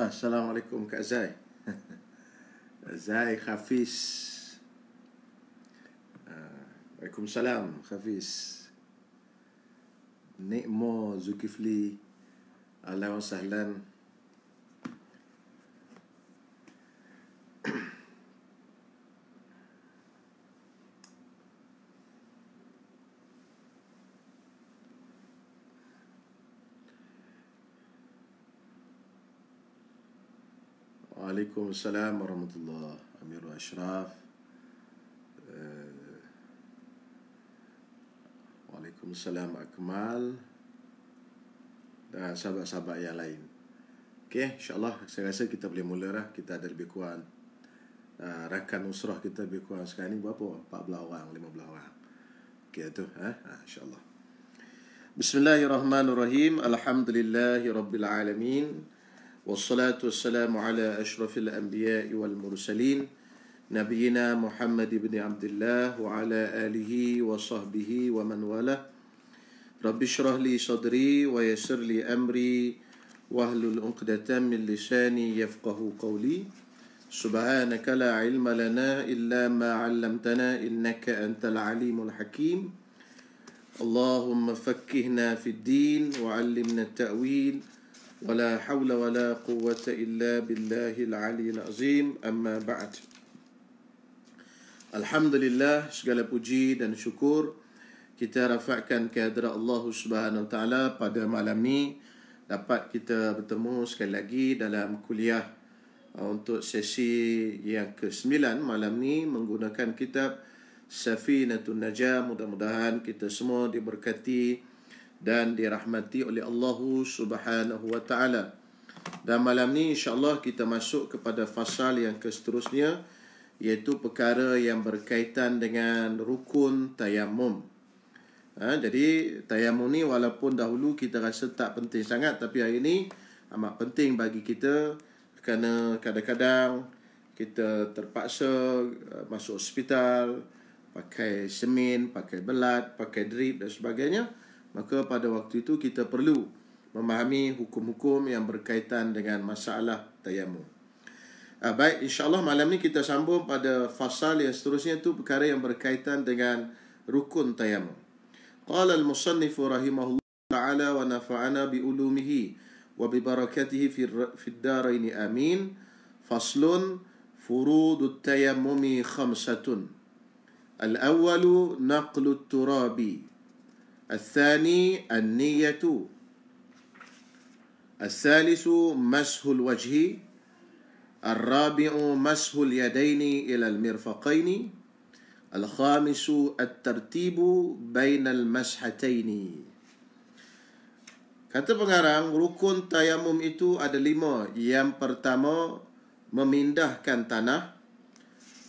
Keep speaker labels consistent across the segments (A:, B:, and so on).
A: Assalamualaikum Kak Zai. Zai Hafiz. Waalaikumsalam Hafiz. Nikmo Zulkifli. Ahlan wa sahlan. Waalaikumsalam warahmatullahi Amirul Ashraf. Waalaikumsalam Akmal dan sahabat-sahabat yang lain. Okey, insya-Allah saya rasa kita boleh mula dah. Kita ada lebih kurang rakan usrah kita lebih kurang sekarang ni berapa? 14 orang, 15 orang. Okey tu, insya-Allah. Bismillahirrahmanirrahim. Alhamdulillahirabbil alamin. Wassalatu wassalamu ala ashrafil anbiya'i wal mursalin Nabiyyina Muhammad ibn Abdullah wa ala alihi wa sahbihi wa man wala. Rabbi shrah li sadri wa yassir li amri wahlul 'uqdatam min lisani yafqahu qawli. Subhanaka la ilma lana illa ma 'allamtana innaka antal alimul hakim. Allahumma fakkihna fid din wa 'allimna at-ta'wil. ولا حول ولا قوة إلا بالله العلي العظيم أما بعد. Alhamdulillah, segala puji dan syukur kita rafa'kan kehadrat Allah Subhanahu Wa Taala pada malam ni dapat kita bertemu sekali lagi dalam kuliah untuk sesi yang ke-9 malam ni menggunakan kitab Safinatun Najah. Mudah-mudahan kita semua diberkati dan dirahmati oleh Allah Subhanahu Wa Taala. Dan malam ni insya-Allah kita masuk kepada fasal yang seterusnya, iaitu perkara yang berkaitan dengan rukun tayamum. Jadi tayamum ni walaupun dahulu kita rasa tak penting sangat, tapi hari ni amat penting bagi kita kerana kadang-kadang kita terpaksa masuk hospital, pakai semen, pakai belat, pakai drip dan sebagainya. Maka pada waktu itu kita perlu memahami hukum-hukum yang berkaitan dengan masalah tayamum. Baik, insya-Allah malam ni kita sambung pada fasal yang seterusnya, itu perkara yang berkaitan dengan rukun tayamum. Qala al-musannif rahimahullah ta'ala wa nafa'ana bi ulumihi wa bi barakatihi fi ad-darain amin. Faslun furudut tayammumi khamsatun. Al-awwalu naqlu at-turabi. الثاني النية. الثالث مسح الوجه. الرابع مسح اليدين إلى المرفقين. الخامس الترتيب بين المسحتين. Kata pengarang, rukun tayamum itu ada 5. Yang pertama, memindahkan tanah.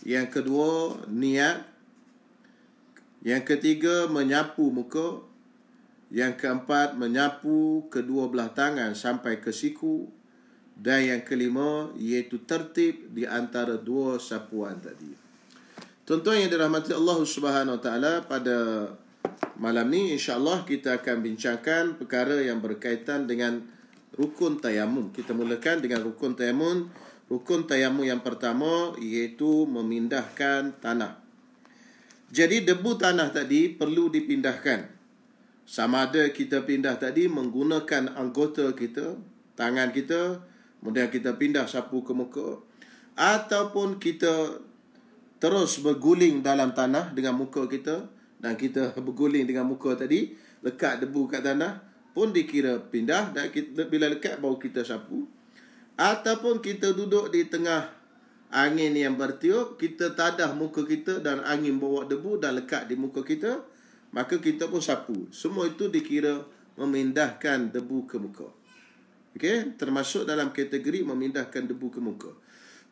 A: Yang kedua, niat. Yang ketiga, menyapu muka. Yang keempat, menyapu kedua belah tangan sampai ke siku. Dan yang kelima, iaitu tertib di antara dua sapuan tadi. Tuan-tuan yang dirahmati Allah Subhanahu Wa Taala, pada malam ni insya-Allah kita akan bincangkan perkara yang berkaitan dengan rukun tayamum. Kita mulakan dengan rukun tayamum. Rukun tayamum yang pertama iaitu memindahkan tanah. Jadi debu tanah tadi perlu dipindahkan. Sama ada kita pindah tadi menggunakan anggota kita, tangan kita, kemudian kita pindah sapu ke muka, ataupun kita terus berguling dalam tanah dengan muka kita, dan kita berguling dengan muka tadi, lekat debu kat tanah pun dikira pindah, dan kita, bila lekat baru kita sapu. Ataupun kita duduk di tengah angin yang bertiup, kita tadah muka kita dan angin bawa debu dan lekat di muka kita, maka kita pun sapu. Semua itu dikira memindahkan debu ke muka. Okey, termasuk dalam kategori memindahkan debu ke muka.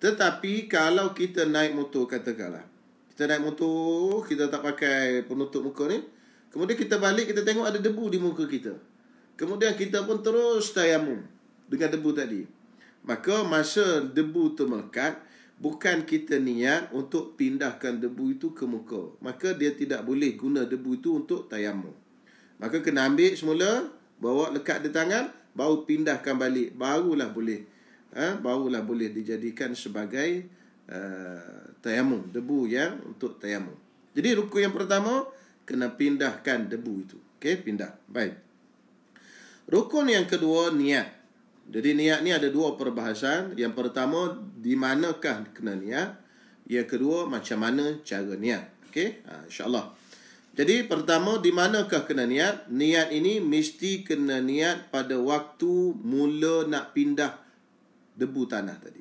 A: Tetapi kalau kita naik motor, katakanlah kita naik motor, kita tak pakai penutup muka ni, kemudian kita balik, kita tengok ada debu di muka kita, kemudian kita pun terus tayamum dengan debu tadi, maka masa debu tu melekat, bukan kita niat untuk pindahkan debu itu ke muka, maka dia tidak boleh guna debu itu untuk tayamum. Maka kena ambil semula, bawa lekat di tangan, baru pindahkan balik, barulah boleh barulah boleh dijadikan sebagai tayamum, debu yang untuk tayamum. Jadi rukun yang pertama, kena pindahkan debu itu. Okey, pindah. Baik. Rukun yang kedua, niat. Jadi niat ni ada dua perbahasan. Yang pertama, di manakah kena niat? Yang kedua, macam mana cara niat. Okey, insya-Allah. Jadi pertama, di manakah kena niat? Niat ini mesti kena niat pada waktu mula nak pindah debu tanah tadi.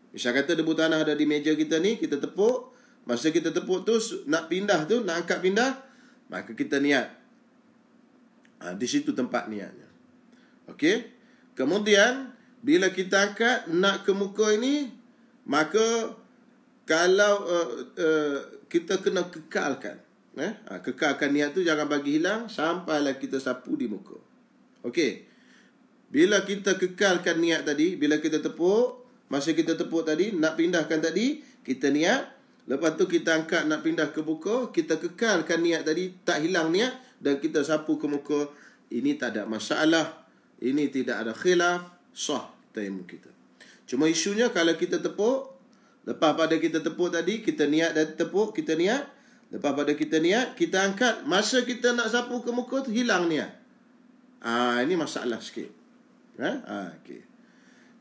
A: Misal kata debu tanah ada di meja kita ni, kita tepuk. Masa kita tepuk tu, nak pindah tu, nak angkat pindah, maka kita niat. Di situ tempat niatnya. Okey. Kemudian, bila kita angkat, nak ke muka ini, maka kalau kita kena kekalkan. Kekalkan niat tu, jangan bagi hilang sampailah kita sapu di muka. Okey. Bila kita kekalkan niat tadi, bila kita tepuk, masa kita tepuk tadi, nak pindahkan tadi, kita niat. Lepas tu kita angkat nak pindah ke muka, kita kekalkan niat tadi, tak hilang niat, dan kita sapu ke muka. Ini tak ada masalah. Ini tidak ada khilaf, sah tayamum kita. Cuma isunya kalau kita tepuk, lepas pada kita tepuk tadi, kita niat dan tepuk, kita niat. Lepas pada kita niat, kita angkat. Masa kita nak sapu ke muka tu, hilang niat. Ini masalah sikit. Okay.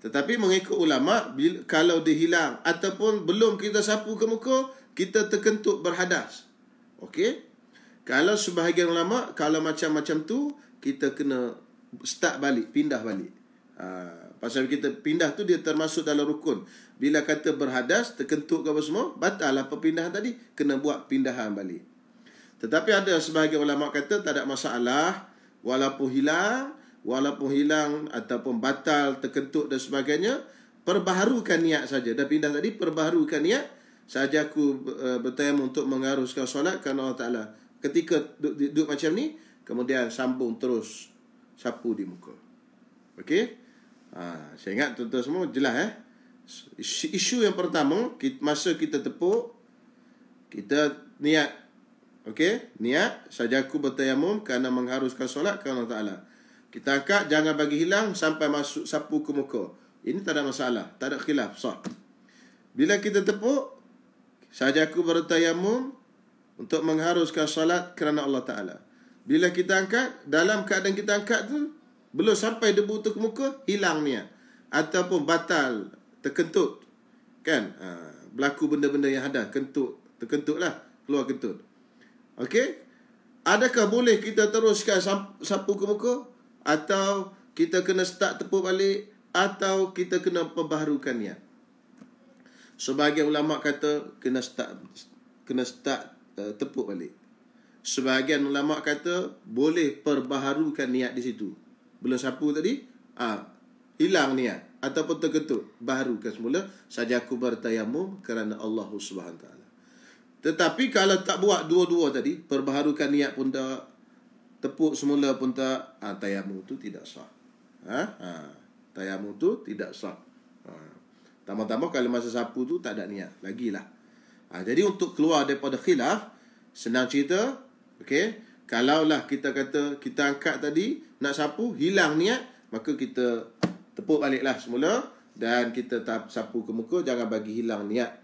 A: Tetapi mengikut ulama, kalau dia hilang ataupun belum kita sapu ke muka, kita terkentut berhadas. Okey? Kalau sebahagian ulama, kalau macam-macam tu, kita kena start balik, pindah balik. Pasal kita pindah tu dia termasuk dalam rukun. Bila kata berhadas, terkentut ke apa semua, batal lah perpindahan tadi, kena buat pindahan balik. Tetapi ada sebahagian ulama kata tak ada masalah, walaupun hilang ataupun batal, terkentut dan sebagainya, perbaharukan niat saja. Dah pindah tadi, perbaharukan niat. Saja aku bertayamum untuk mengharuskan solat kerana Allah Ta'ala. Ketika duduk macam ni, kemudian sambung terus sapu di muka. Okey? Saya ingat tuan-tuan semua jelas Isu yang pertama, masa kita tepuk, kita niat. Okey? Niat, saja aku bertayamum kerana mengharuskan solat kerana Allah Ta'ala. Kita angkat, jangan bagi hilang sampai masuk sapu ke muka. Ini tak ada masalah, tak ada khilaf, sah. Bila kita tepuk, saja aku bertayamum untuk mengharuskan salat kerana Allah Ta'ala. Bila kita angkat, dalam keadaan kita angkat tu, belum sampai debu tu ke muka, hilang niat. Ataupun batal, terkentut. Kan? Berlaku benda-benda yang ada, kentut. Terkentut lah, keluar kentut. Okey? Adakah boleh kita teruskan sapu ke muka? Atau kita kena start tepuk balik, atau kita kena perbaharukan niat? Sebahagian ulama kata kena start tepuk balik. Sebahagian ulama kata boleh perbaharukan niat di situ. Belum sapu tadi, hilang niat ataupun terkentut, baharukan semula, saja aku bertayamum kerana Allah Subhanahu Taala. Tetapi kalau tak buat dua-dua tadi, perbaharukan niat pun tak, tepuk semula pun tak, tayamum tu tidak sah. Tayamum tu tidak sah. Tambah-tambah kalau masa sapu tu tak ada niat, lagilah. Jadi untuk keluar daripada khilaf, senang cerita, okey, kalaulah kita kata kita angkat tadi, nak sapu, hilang niat, maka kita tepuk baliklah semula dan kita sapu ke muka, jangan bagi hilang niat.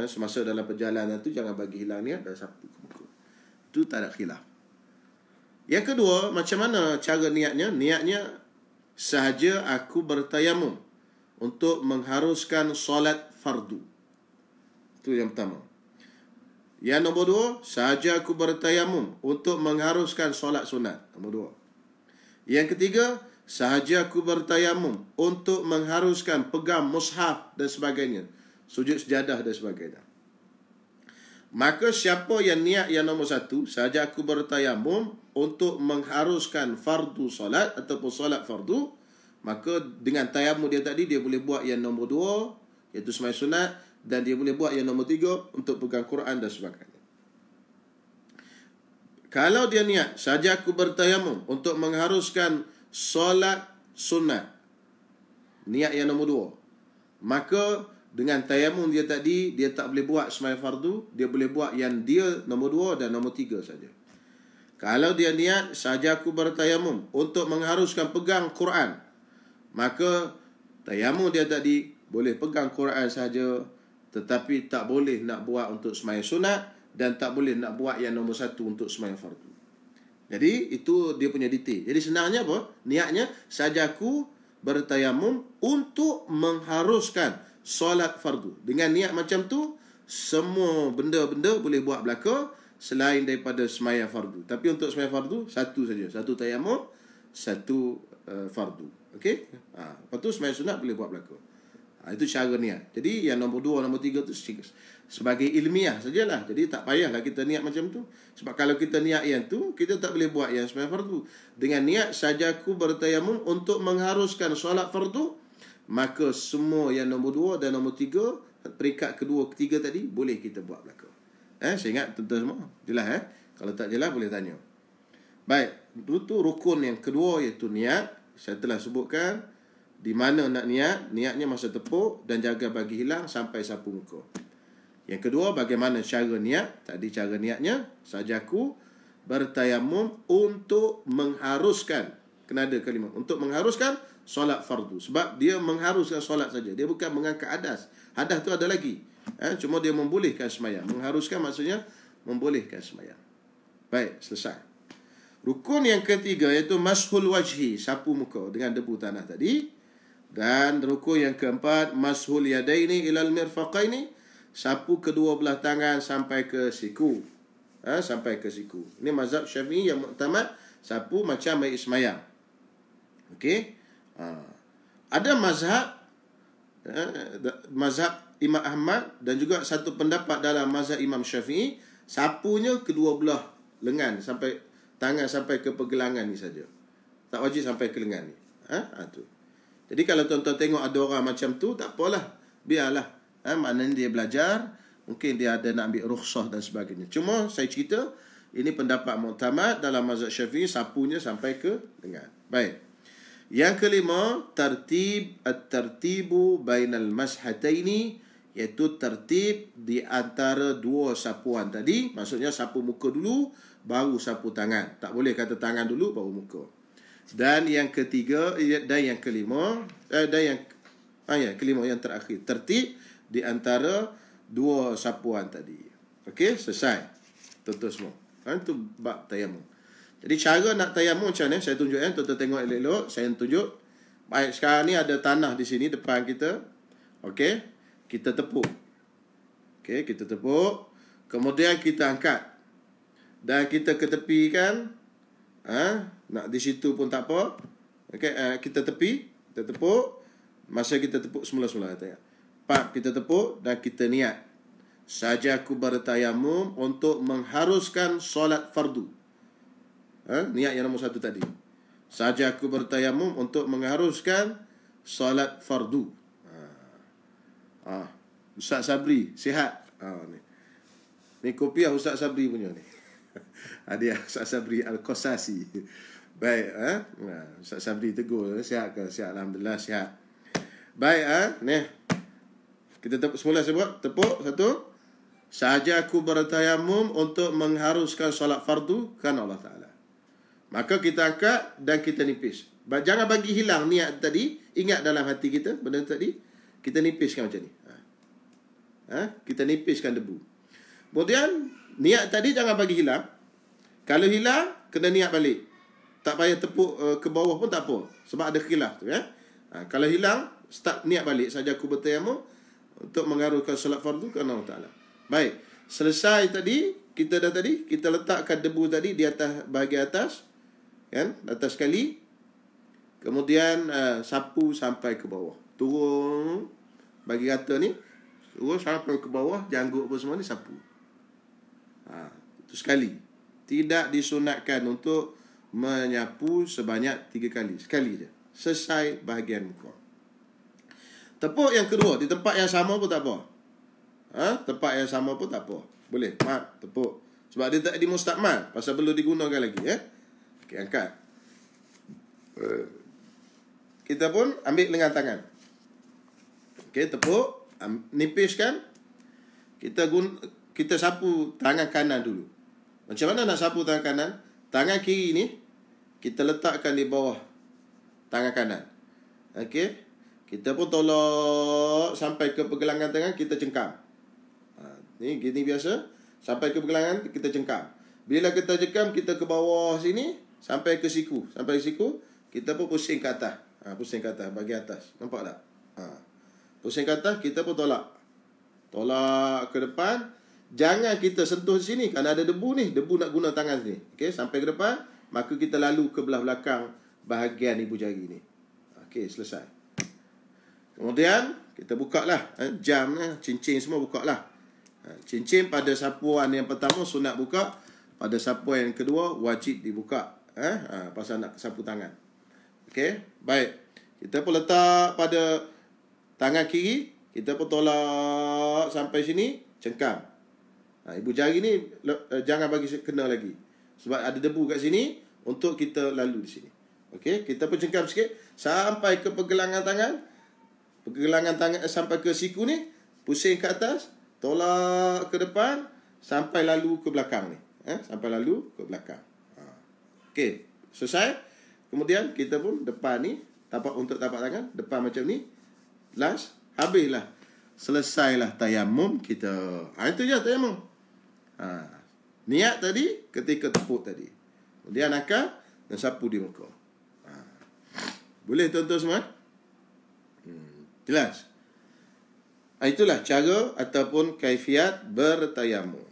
A: Semasa dalam perjalanan tu jangan bagi hilang niat dan sapu ke muka. Itu tak ada khilaf. Yang kedua, macam mana cara niatnya? Niatnya sahaja aku bertayamum untuk mengharuskan solat fardu. Itu yang pertama. Yang nombor dua, sahaja aku bertayamum untuk mengharuskan solat sunat. Nombor dua. Yang ketiga, sahaja aku bertayamum untuk mengharuskan pegang mushaf dan sebagainya, sujud sejadah dan sebagainya. Maka siapa yang niat yang nombor satu, sahaja aku bertayamum untuk mengharuskan fardu solat ataupun solat fardu, maka dengan tayamum dia tadi, dia boleh buat yang nombor dua, iaitu sembahyang sunat, dan dia boleh buat yang nombor tiga untuk pegang Quran dan sebagainya. Kalau dia niat, sahaja aku bertayamum untuk mengharuskan solat sunat, niat yang nombor dua, maka dengan tayamum dia tadi, dia tak boleh buat sembahyang fardu, dia boleh buat yang dia nombor dua dan nombor tiga saja. Kalau dia niat, sahaja aku bertayamum untuk mengharuskan pegang Quran, maka Tayamum dia tadi boleh pegang Quran saja, tetapi tak boleh nak buat untuk sembahyang sunat dan tak boleh nak buat yang nombor 1 untuk sembahyang fardu. Jadi itu dia punya detail. Jadi senangnya apa? Niatnya sajaku bertayamum untuk mengharuskan solat fardu. Dengan niat macam tu, semua benda-benda boleh buat belaka selain daripada sembahyang fardu. Tapi untuk sembahyang fardu, satu saja. Satu tayamum, satu fardu. Okey? Lepas tu sembahyang sunat boleh buat belaka. Itu cara niat. Jadi yang nombor 2, nombor 3 tu sebagai ilmiah sajalah. Jadi tak payahlah kita niat macam tu. Sebab kalau kita niat yang tu, kita tak boleh buat yang sembahyang fardu. Dengan niat sajaku bertayamum untuk mengharuskan solat fardu, maka semua yang nombor 2 dan nombor 3, peringkat kedua, ketiga tadi, boleh kita buat belaka. Saya ingat tuan-tuan semua? Jelas Kalau tak jelas boleh tanya. Baik, itu rukun yang kedua iaitu niat. Saya telah sebutkan di mana nak niat. Niatnya masa tepuk dan jaga bagi hilang sampai sapu muka. Yang kedua, bagaimana cara niat? Tadi cara niatnya, sajaku bertayamum untuk mengharuskan, kena ada kalimah, untuk mengharuskan solat fardu. Sebab dia mengharuskan solat saja. Dia bukan mengangkat hadas. Hadas tu ada lagi. Cuma dia membolehkan sembahyang. Mengharuskan maksudnya membolehkan sembahyang. Baik, selesai. Rukun yang ketiga iaitu mashul wajhi, sapu muka dengan debu tanah tadi. Dan rukun yang keempat, mashul yadaini ilal mirfaqaini, sapu kedua belah tangan sampai ke siku. Sampai ke siku. Ini mazhab Syafi'i yang muktamad, sapu macam baik sembahyang. Okey? Ada mazhab Imam Ahmad dan juga satu pendapat dalam mazhab Imam Syafi'i, sapunya kedua belah lengan sampai tangan sampai ke pergelangan ni saja. Tak wajib sampai ke lengan ni. Tu. Jadi kalau tuan-tuan tengok ada orang macam tu, tak apalah. Biarlah. Maknanya dia belajar, mungkin dia ada nak ambil rukhsah dan sebagainya. Cuma saya cerita, ini pendapat muktamad dalam mazhab Syafi'i, sapunya sampai ke lengan. Baik. Yang kelima, at-tartibu bainal mashataini, iaitu tertib di antara dua sapuan tadi. Maksudnya sapu muka dulu, baru sapu tangan. Tak boleh kata tangan dulu, baru muka. Dan yang ketiga, dan yang kelima, kelima yang terakhir, tertib di antara dua sapuan tadi. Okey, selesai. Tuan-tuan semua. Itu bab tayamum. Jadi cara nak tayamum macam ni, saya tunjuk tuan-tuan tengok elok-elok, saya tunjuk. Baik, sekarang ni ada tanah di sini depan kita. Okey. Kita tepuk. Okey, kita tepuk. Kemudian kita angkat. Dan kita ketepikan. Nak di situ pun tak apa. Okey, kita tepi, kita tepuk. Masa kita tepuk semula-semula katanya. Kita tepuk dan kita niat. Sajaku bertayamum untuk mengharuskan solat fardu. Niat yang nombor 1 tadi. Sajaku bertayamum untuk mengharuskan solat fardu. Ustaz Sabri, sihat. Ni kopiah Ustaz Sabri punya ni. Dia Ustaz Sabri Al-Qasasi. Baik, Ustaz Sabri tegur, sihat ke? Sihat, alhamdulillah sihat. Baik, ni. Kita semula sebut, tepuk satu. Sajaku bertayamum untuk mengharuskan solat fardu kan Allah Ta'ala. Maka kita angkat dan kita nipis. Jangan bagi hilang niat tadi. Ingat dalam hati kita benda tadi. Kita nipiskan macam ni. Kita nipiskan debu. Kemudian niat tadi jangan bagi hilang. Kalau hilang, kena niat balik. Tak payah tepuk ke bawah pun tak apa. Sebab ada khilaf tu. Kalau hilang, start niat balik. Sajaku bertayamum untuk mengharuskan solat fardu kerana Allah Ta'ala. Baik. Selesai tadi, kita letakkan debu tadi di atas bahagian atas. Kan? Atas sekali. Kemudian sapu sampai ke bawah. Turun bagi rata ni. Turun sampai ke bawah. Janggut apa semua ni sapu. Itu sekali. Tidak disunatkan untuk menyapu sebanyak 3 kali. Sekali je. Selesai bahagian muka. Tepuk yang kedua. Di tempat yang sama pun tak apa. Tempat yang sama pun tak apa. Boleh. Tepuk. Sebab dia tak dimusta'mal. Pasal perlu digunakan lagi. Okay, angkat. Kita pun ambil lengan tangan. Okey, tepuk, nipiskan. Kita sapu tangan kanan dulu. Macam mana nak sapu tangan kanan? Tangan kiri ni kita letakkan di bawah tangan kanan. Okey. kita pun tolak sampai ke pergelangan tangan, kita cengkam. Ni gini biasa. Sampai ke pergelangan, kita cengkam. Bila kita cengkam, kita ke bawah sini, sampai ke siku. Sampai ke siku, kita pun pusing ke atas. Pusing ke atas, bagi atas. Nampak tak? Pusing ke atas, kita pun tolak. Tolak ke depan. Jangan kita sentuh sini, kerana ada debu ni. Debu nak guna tangan sini. Okey, sampai ke depan, maka kita lalu ke belah belakang bahagian ibu jari ni. Okey, selesai. Kemudian, kita buka lah. Jam, cincin semua buka lah. Cincin pada sapuan yang pertama sunat buka, pada sapuan yang kedua wajib dibuka. Pasal nak sapu tangan. Okey, baik. Kita pun letak pada tangan kiri, kita pun tolak sampai sini, cengkam. Ibu jari ni jangan bagi kena lagi, sebab ada debu kat sini untuk kita lalu di sini. Okey, kita pun cengkam sikit sampai ke pergelangan tangan. Pergelangan tangan sampai ke siku ni, pusing ke atas, tolak ke depan sampai lalu ke belakang ni. Sampai lalu ke belakang. Okey, selesai. Kemudian kita pun depan ni, untuk tapak tangan, depan macam ni. Last, habislah. Selesailah tayamum kita. Itu je tayamum. Niat tadi ketika tepuk tadi. Kemudian akal dan sapu di muka. Boleh tuan-tuan semua? Jelas? Itulah cara ataupun kaifiat bertayamum.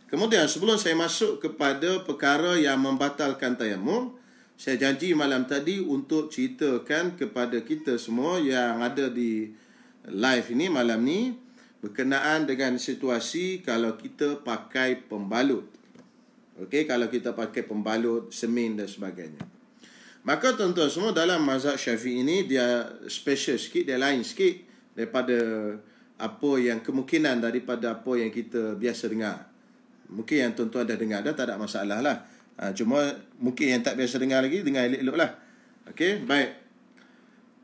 A: Kemudian sebelum saya masuk kepada perkara yang membatalkan tayamum, saya janji malam tadi untuk ceritakan kepada kita semua yang ada di live ini malam ni berkenaan dengan situasi kalau kita pakai pembalut. Okey, kalau kita pakai pembalut, semen dan sebagainya. Maka tuan-tuan semua, dalam mazhab Syafi'i ini dia special sikit, dia lain sikit daripada apa yang kemungkinan daripada apa yang kita biasa dengar. Mungkin yang tuan-tuan dah dengar dah, tak ada masalah lah. Cuma mungkin yang tak biasa dengar lagi, dengar elok-elok lah. Okey, baik.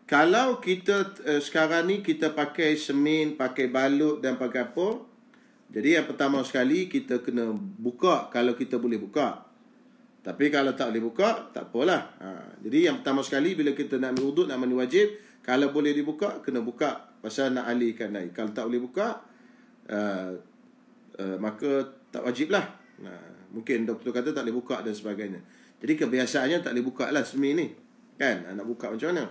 A: Kalau kita sekarang ni kita pakai semen, pakai balut dan pakai apa, jadi yang pertama sekali kita kena buka kalau kita boleh buka. Tapi kalau tak boleh buka, tak apalah. Jadi yang pertama sekali bila kita nak wuduk, nak mandi wajib, kalau boleh dibuka, kena buka. Pasal nak alihkan air. Kalau tak boleh buka, maka tak wajib lah. Mungkin doktor kata tak boleh buka dan sebagainya. Jadi kebiasaannya tak boleh buka lah semen ni. Kan? Nak buka macam mana?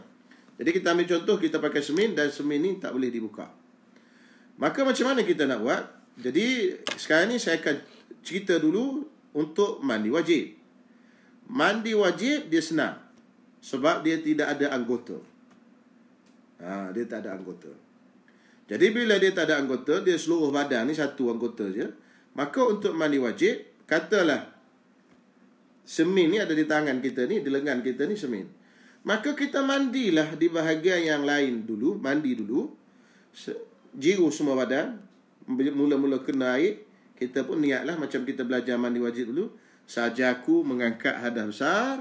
A: Jadi kita ambil contoh, kita pakai semen dan semen ni tak boleh dibuka. Maka macam mana kita nak buat? Jadi sekarang ni saya akan cerita dulu untuk mandi wajib. Mandi wajib dia senang. Sebab dia tidak ada anggota. Dia tak ada anggota. Jadi bila dia tak ada anggota, dia seluruh badan ni satu anggota je. Maka untuk mandi wajib, katalah semen ni ada di tangan kita ni, di lengan kita ni semen. Maka kita mandilah di bahagian yang lain dulu, mandi dulu. Jiru semua badan, mula-mula kena air, kita pun niatlah macam kita belajar mandi wajib dulu. Sajaku mengangkat hadas besar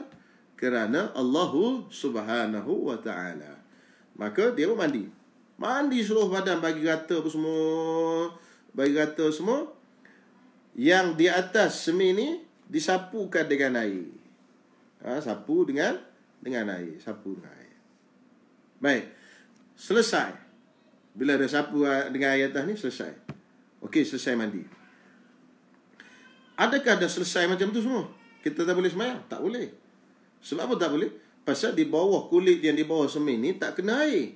A: kerana Allah Subhanahu wa ta'ala. Maka dia pun mandi. Mandi seluruh badan, bagi rata apa semua. Bagi rata semua. Yang di atas semen ni disapukan dengan air. Sapu dengan air. Sapu dengan air. Baik. Selesai. Bila dah sapu dengan air atas ni, selesai. Okey, selesai mandi. Adakah dah selesai macam tu semua? Kita tak boleh sembahyang? Tak boleh. Sebab apa tak boleh? Pasal di bawah kulit yang di bawah semen ni tak kena air.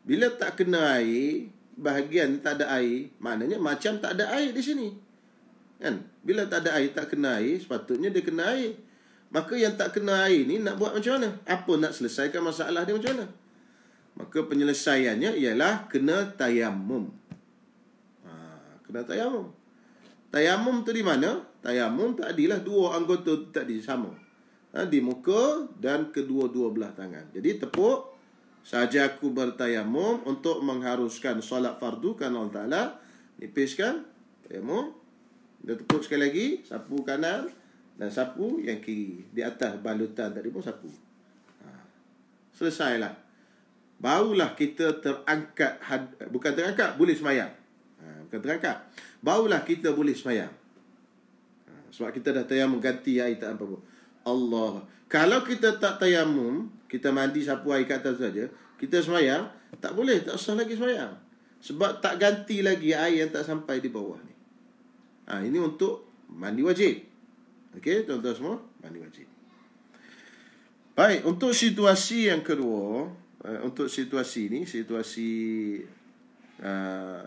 A: Bila tak kena air, bahagian tak ada air, maknanya macam tak ada air di sini. Kan? Bila tak ada air, tak kena air, sepatutnya dia kena air. Maka yang tak kena air ni nak buat macam mana? Apa nak selesaikan masalah dia macam mana? Maka penyelesaiannya ialah kena tayamum. Kena tayamum. Tayamum tu di mana? Tayamum tadilah dua anggota tu tadi sama. Di muka dan kedua-dua belah tangan. Jadi tepuk, sajaku bertayamum untuk mengharuskan solat fardu kerana Allah Ta'ala. Nipiskan, tayamum. Dia tepuk sekali lagi, sapu kanan dan sapu yang kiri. Di atas balutan tadi pun sapu. Selesailah. Barulah kita terangkat, bukan terangkat, boleh sembahyang. Bukan terangkat. Barulah kita boleh sembahyang. Sebab kita dah tayamum ganti air tak apa-apa. Allah. Kalau kita tak tayamum, kita mandi sapu air kat atas saja, kita semayang, tak boleh, tak usah lagi semayang. Sebab tak ganti lagi air yang tak sampai di bawah ni. Ini untuk mandi wajib. Okey, tuan-tuan semua, mandi wajib. Baik, untuk situasi yang kedua, untuk situasi ni, situasi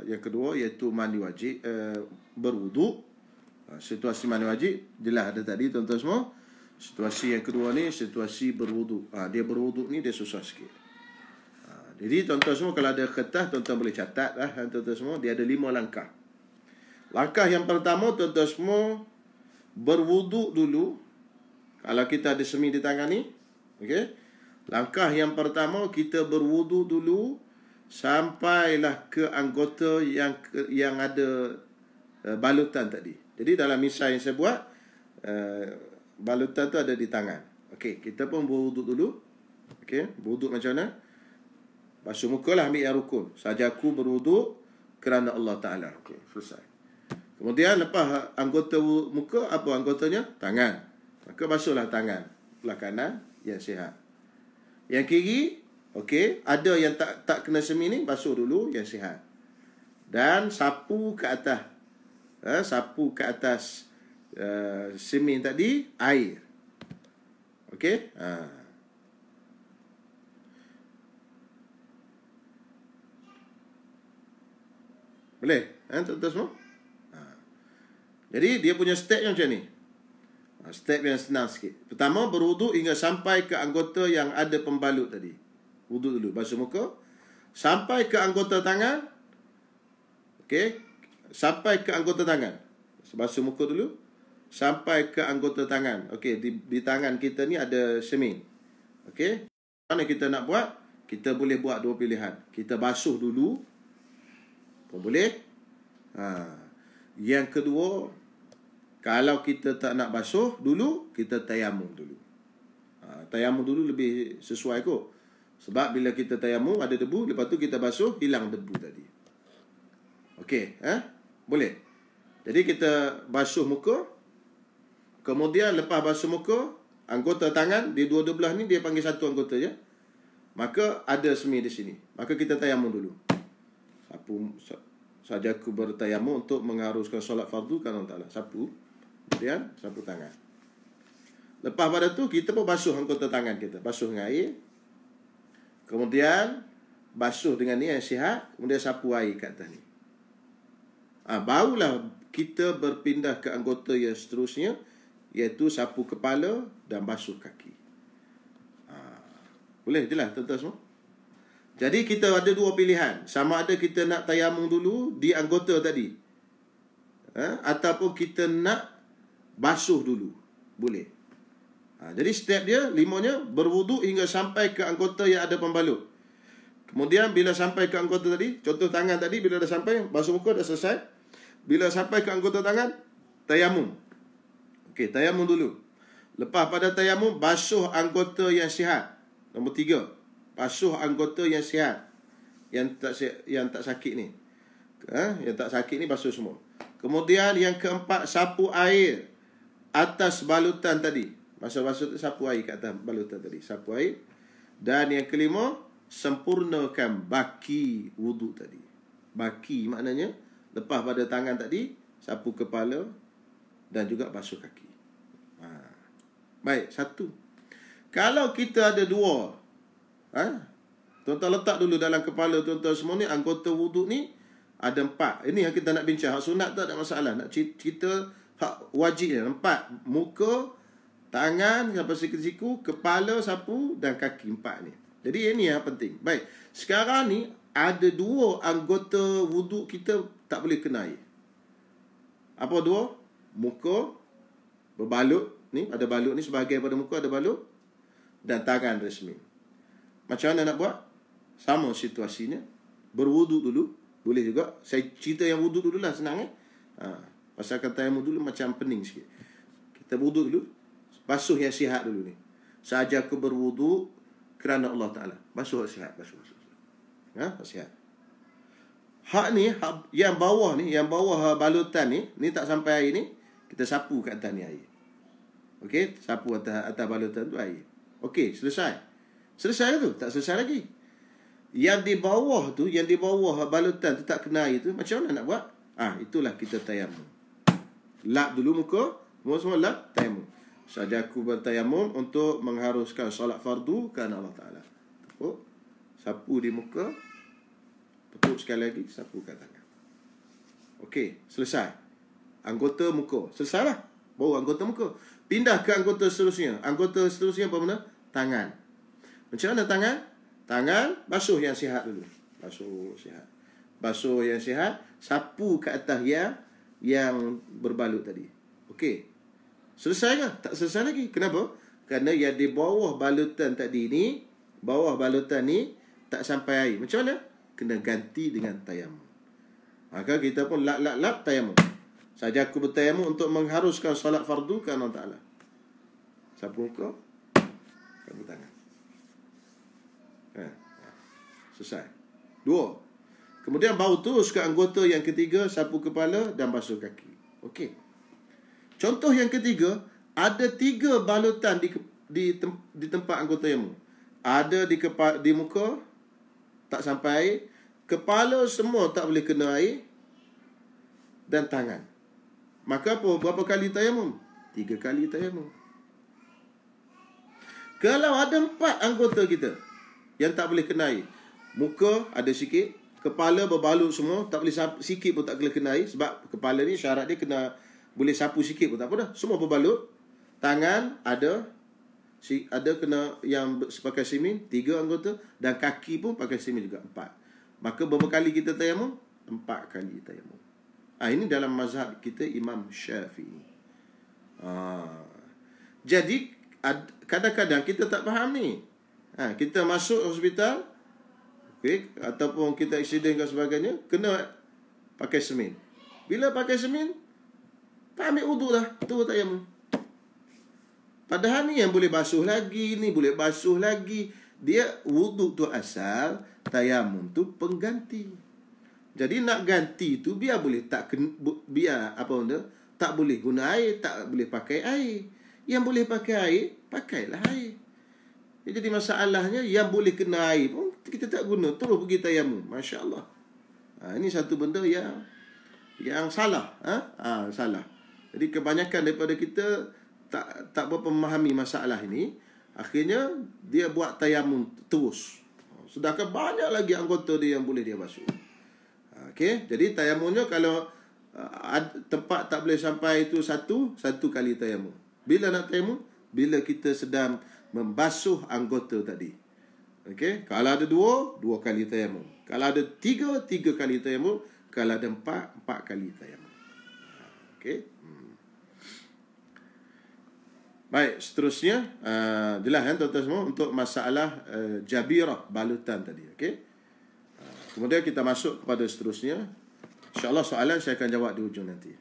A: yang kedua iaitu mandi wajib, berwuduk. Situasi mandi wajib, jelas ada tadi tuan-tuan semua. Situasi yang kedua ni, situasi berwuduk. Dia berwuduk ni, dia susah sikit. Jadi tuan-tuan semua, kalau ada kertas, tuan-tuan boleh catat lah, tuan-tuan semua. Dia ada 5 langkah. Langkah yang pertama, tuan-tuan semua, berwuduk dulu. Kalau kita ada semir di tangan ni, okey. Langkah yang pertama, kita berwuduk dulu sampailah ke anggota yang ada balutan tadi. Jadi dalam misal yang saya buat, balutan tu ada di tangan. Okey, kita pun berwuduk dulu. Okey, berwuduk macam mana? Basuh muka lah, ambil yang rukun. Sajaku berwuduk kerana Allah Ta'ala. Okey, selesai. Kemudian lepas anggota muka, apa anggotanya? Tangan. Maka basuhlah tangan. Belah kanan yang sihat. Yang kiri, okey, ada yang tak kena semir ni, basuh dulu yang sihat. Dan sapu ke atas. Sapu ke atas semir tadi, air. Okey? Boleh? Tuan-tuan semua? Jadi, dia punya step yang macam ni. Step yang senang sikit. Pertama, berwuduk hingga sampai ke anggota yang ada pembalut tadi. Wuduk dulu, basuh muka. Sampai ke anggota tangan. Okey? Sampai ke anggota tangan. Basuh muka dulu. Sampai ke anggota tangan. Okey, di tangan kita ni ada semir. Okey? Mana kita nak buat? Kita boleh buat 2 pilihan. Kita basuh dulu. Pun boleh. Yang kedua, kalau kita tak nak basuh dulu, kita tayamum dulu. Tayamum dulu lebih sesuai kot. Sebab bila kita tayamum ada debu, lepas tu kita basuh, hilang debu tadi. Okey, boleh. Jadi kita basuh muka. Kemudian lepas basuh muka, anggota tangan di dua-dua belah ni dia panggil satu anggota je. Maka ada semir di sini. Maka kita tayamum dulu. Sajaku bertayamum untuk mengharuskan solat fardu kerana Allah Ta'ala. Sapu. Kemudian sapu tangan. Lepas pada tu kita pun basuh anggota tangan kita. Basuh dengan air. Kemudian basuh dengan ni yang sihat. Kemudian sapu air kat atas ni. Barulah kita berpindah ke anggota yang seterusnya, iaitu sapu kepala dan basuh kaki. Boleh jelas tuan-tuan semua? Jadi kita ada 2 pilihan. Sama ada kita nak tayamum dulu di anggota tadi, ataupun kita nak basuh dulu. Boleh. Jadi step dia 5-nya, berwuduk hingga sampai ke anggota yang ada pembalut. Kemudian bila sampai ke anggota tadi, contoh tangan tadi, bila dah sampai, basuh muka dah selesai. Bila sampai ke anggota tangan, tayamum. Okey, tayamum dulu. Lepas pada tayamum, basuh anggota yang sihat. Nombor 3, basuh anggota yang sihat. Yang tak sakit ni. Yang tak sakit ni basuh semua. Kemudian yang keempat, sapu air atas balutan tadi. Basuh sapu air kat atas balutan tadi. Sapu air. Dan yang kelima, sempurnakan baki wuduk tadi. Baki maknanya lepas pada tangan tadi, sapu kepala dan juga basuh kaki. Baik, 1. Kalau kita ada 2, tuan-tuan letak dulu dalam kepala tuan-tuan semua ni, anggota wuduk ni ada 4. Ini yang kita nak bincang. Hak sunat tak ada masalah. Nak cerita hak wajib ni 4. Muka, tangan sampai siku-siku, kepala, sapu dan kaki. 4 ni. Jadi ini yang penting. Baik. Sekarang ni ada 2 anggota wuduk kita tak boleh kena air. Apa 2? Muka berbalut ni, ada balut ni, sebahagian pada muka ada balut, dan tangan resmi. Macam mana nak buat? Sama situasinya. Berwuduk dulu. Boleh juga. Saya cerita yang wuduk dulu lah, senang pasal kata yang dulu macam pening sikit. Kita wuduk dulu. Basuh yang sihat dulu ni. Sajaku berwuduk kerana Allah Ta'ala. Basuh sihat. Basuh. Sihat. Hak ni, yang bawah ni, yang bawah balutan ni tak sampai air ni, kita sapu kat atas ni air. Okey, sapu atas balutan tu air. Okey, selesai. Selesai tu, tak selesai lagi. Yang di bawah balutan tu tak kena air tu, macam mana nak buat? Itulah kita tayamum. Lap dulu muka, semua lap, tayamum. Saja aku bertayamum untuk mengharuskan solat fardu kerana Allah Ta'ala. Tepuk, sapu di muka, tepuk sekali lagi, sapu kat tangan. Okey, selesai. Anggota muka, selesai lah. Baru anggota muka. Pindah ke anggota seterusnya. Anggota seterusnya apa mana? Tangan. Macam mana tangan? Tangan, basuh yang sihat dulu. Basuh yang sihat. Sapu ke atas yang berbalut tadi. Okey. Selesai ke? Tak selesai lagi. Kenapa? Kerana yang di bawah balutan tadi ni, bawah balutan ni tak sampai air. Macam mana? Kena ganti dengan tayamum. Maka kita pun lap tayamum. Saja aku bertayamum untuk mengharuskan solat fardu kerana Allah Ta'ala. Sapu muka, sapu tangan. Selesai. 2. Kemudian baru terus ke anggota yang ketiga, sapu kepala dan basuh kaki. Okey. Contoh yang ketiga, ada 3 balutan di tempat anggota tayamum. Ada di muka, tak sampai air. Kepala semua tak boleh kena air. Dan tangan. Maka apa? Berapa kali tayamum? 3 kali tayamum. Kalau ada 4 anggota kita yang tak boleh kena air, muka ada sikit, kepala berbalut semua, tak boleh sikit pun tak boleh kena air, sebab kepala ni syarat dia kena boleh sapu sikit pun tak apa dah, semua berbalut. Tangan ada kena yang pakai simin, 3 anggota, dan kaki pun pakai simin juga, 4. Maka berapa kali kita tayamum? 4 kali tayamum. Ini dalam mazhab kita Imam Syafi'i. Jadi kadang-kadang kita tak faham ni. Kita masuk hospital, okay, ataupun kita accident dan sebagainya, kena pakai semin. Bila pakai semin, tak ambil wuduk dah, tu tayamum. Padahal ni yang boleh basuh lagi, ni boleh basuh lagi. Dia wuduk tu asal, tayamum tu pengganti. Jadi nak ganti tu biar tak boleh guna air, tak boleh pakai air. Yang boleh pakai air, pakailah air. Jadi masalahnya yang boleh kena air pun kita tak guna, terus pergi tayamum. Masya-Allah. Ini satu benda yang salah, salah. Jadi kebanyakan daripada kita tak berapa memahami masalah ini, akhirnya dia buat tayamum terus. Sedangkan banyak lagi anggota dia yang boleh dia basuh. Okey, jadi tayamumnya kalau tempat tak boleh sampai itu satu kali tayamum. Bila nak tayamum? Bila kita sedang membasuh anggota tadi. Okey, kalau ada 2 kali tayamum. Kalau ada 3 kali tayamum. Kalau ada 4 kali tayamum. Okey. Baik, seterusnya jelas kan tuan-tuan semua untuk masalah jabirah balutan tadi. Okey. Kemudian kita masuk kepada seterusnya. InsyaAllah soalan saya akan jawab di hujung nanti.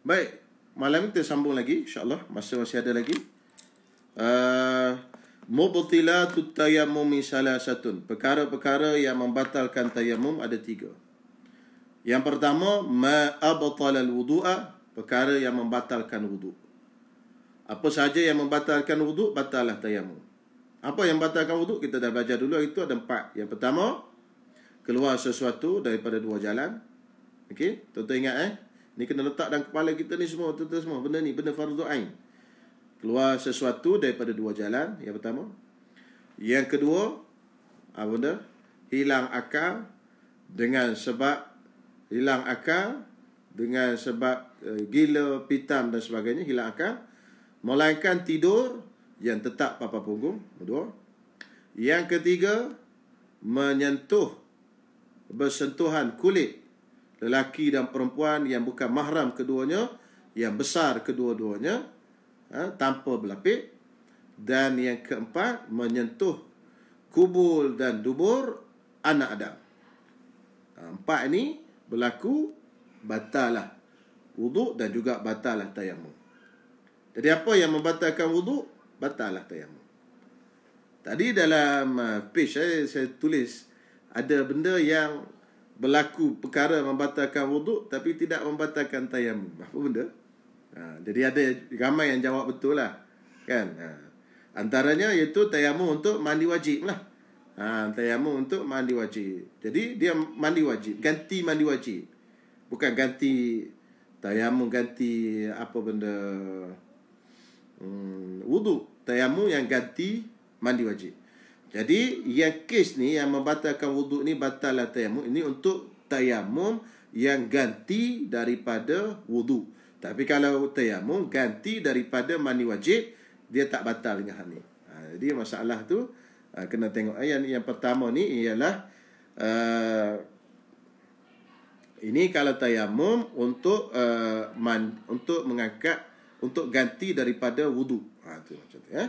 A: Baik, malam kita sambung lagi insya-Allah, masa masih ada lagi. Mubtilatut tayammum salasatun. Perkara-perkara yang membatalkan tayamum ada 3. Yang pertama, ma abtalal wudu'a, perkara yang membatalkan wuduk. Apa sahaja yang membatalkan wuduk, batallah tayamum. Apa yang membatalkan wuduk? Kita dah belajar dulu, itu ada 4. Yang pertama, keluar sesuatu daripada 2 jalan. Okey, tuan-tuan ingat ni kena letak dalam kepala kita ni semua, tuan-tuan semua. Benda ni, benda fardu ain. Keluar sesuatu daripada 2 jalan, yang pertama. Yang kedua, apa benda? Hilang akal dengan sebab gila, pitam dan sebagainya, hilang akal. Melainkan tidur yang tetap papa punggung, kedua. Yang ketiga, bersentuhan kulit lelaki dan perempuan yang bukan mahram keduanya, yang besar kedua-duanya, tanpa berlapik. Dan yang keempat, menyentuh kubul dan dubur anak Adam. Empat ni berlaku, batal lah wuduk dan juga batal lah tayamum. Jadi apa yang membatalkan wuduk? Batal lah tayamum. Tadi dalam page saya tulis ada benda yang berlaku perkara membatalkan wuduk tapi tidak membatalkan tayamum. Apa benda? Jadi ada ramai yang jawab betul lah, kan? Antaranya iaitu tayamum untuk mandi wajib lah. Tayamum untuk mandi wajib. Jadi dia mandi wajib, ganti mandi wajib. Bukan ganti tayamum, ganti apa benda wuduk. Tayamum yang ganti mandi wajib. Jadi yang kes ni yang membatalkan wuduk ni batal lah tayamum. Ini untuk tayamum yang ganti daripada wuduk. Tapi kalau tayamum ganti daripada mandi wajib, dia tak batal dengan hal ni. Jadi masalah tu kena tengok. Yang pertama ni ialah ini kalau tayamum untuk untuk mengangkat, untuk ganti daripada wuduk. Tu macam tu ya.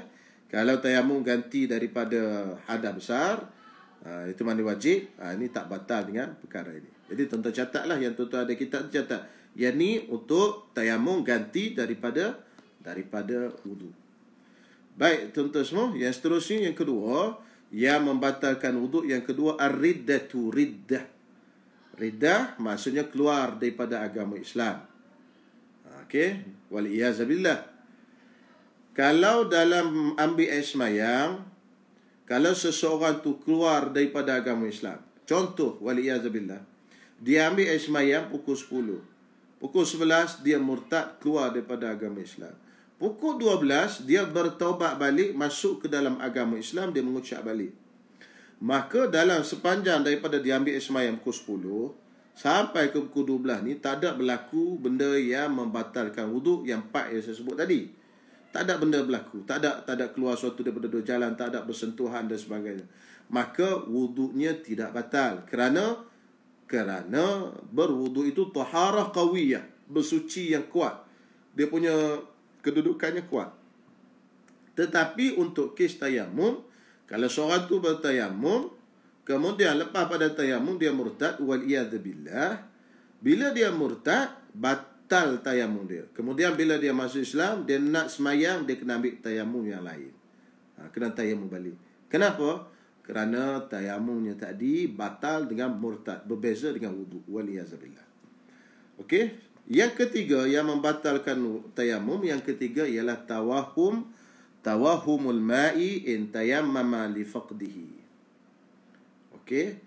A: Kalau tayamum ganti daripada hadas besar, itu mandi wajib, ini tak batal dengan perkara ini. Jadi tuan-tuan catatlah, yang tuan-tuan ada kitab catat. Yang ni untuk tayamum ganti daripada wuduk. Baik tuan-tuan semua, yang seterusnya yang kedua, yang membatalkan wuduk yang kedua, ar-riddatu, riddah. Riddah maksudnya keluar daripada agama Islam. Okey, wal iyazabillah. Kalau dalam ambil air semayang, kalau seseorang tu keluar daripada agama Islam, contoh, waliyazabillah, dia ambil air semayang pukul 10. Pukul 11, dia murtad, keluar daripada agama Islam. Pukul 12, dia bertaubat balik, masuk ke dalam agama Islam, dia mengucap balik. Maka dalam sepanjang daripada dia ambil air semayang pukul 10, sampai ke pukul 12 ni, tak ada berlaku benda yang membatalkan wuduk yang 4 yang saya sebut tadi. Tak ada benda berlaku. Tak ada keluar suatu daripada dua jalan. Tak ada bersentuhan dan sebagainya. Maka wuduknya tidak batal. Kerana berwuduk itu taharah qawiyah. Bersuci yang kuat. Dia punya kedudukannya kuat. Tetapi untuk kes tayamum, kalau seorang tu bertayamum, kemudian lepas pada tayamum dia murtad, waliyadzubillah. Bila dia murtad, batal tayamum dia. Kemudian bila dia masuk Islam, dia nak semayang, dia kena ambil tayamum yang lain. Kena tayamum balik. Kenapa? Kerana tayamumnya tadi batal dengan murtad, berbeza dengan wuduk. Waliyazabillah. Okey. Yang ketiga yang membatalkan tayamum, yang ketiga ialah tawahumul ma'i in tayammama li faqdihi. Okey.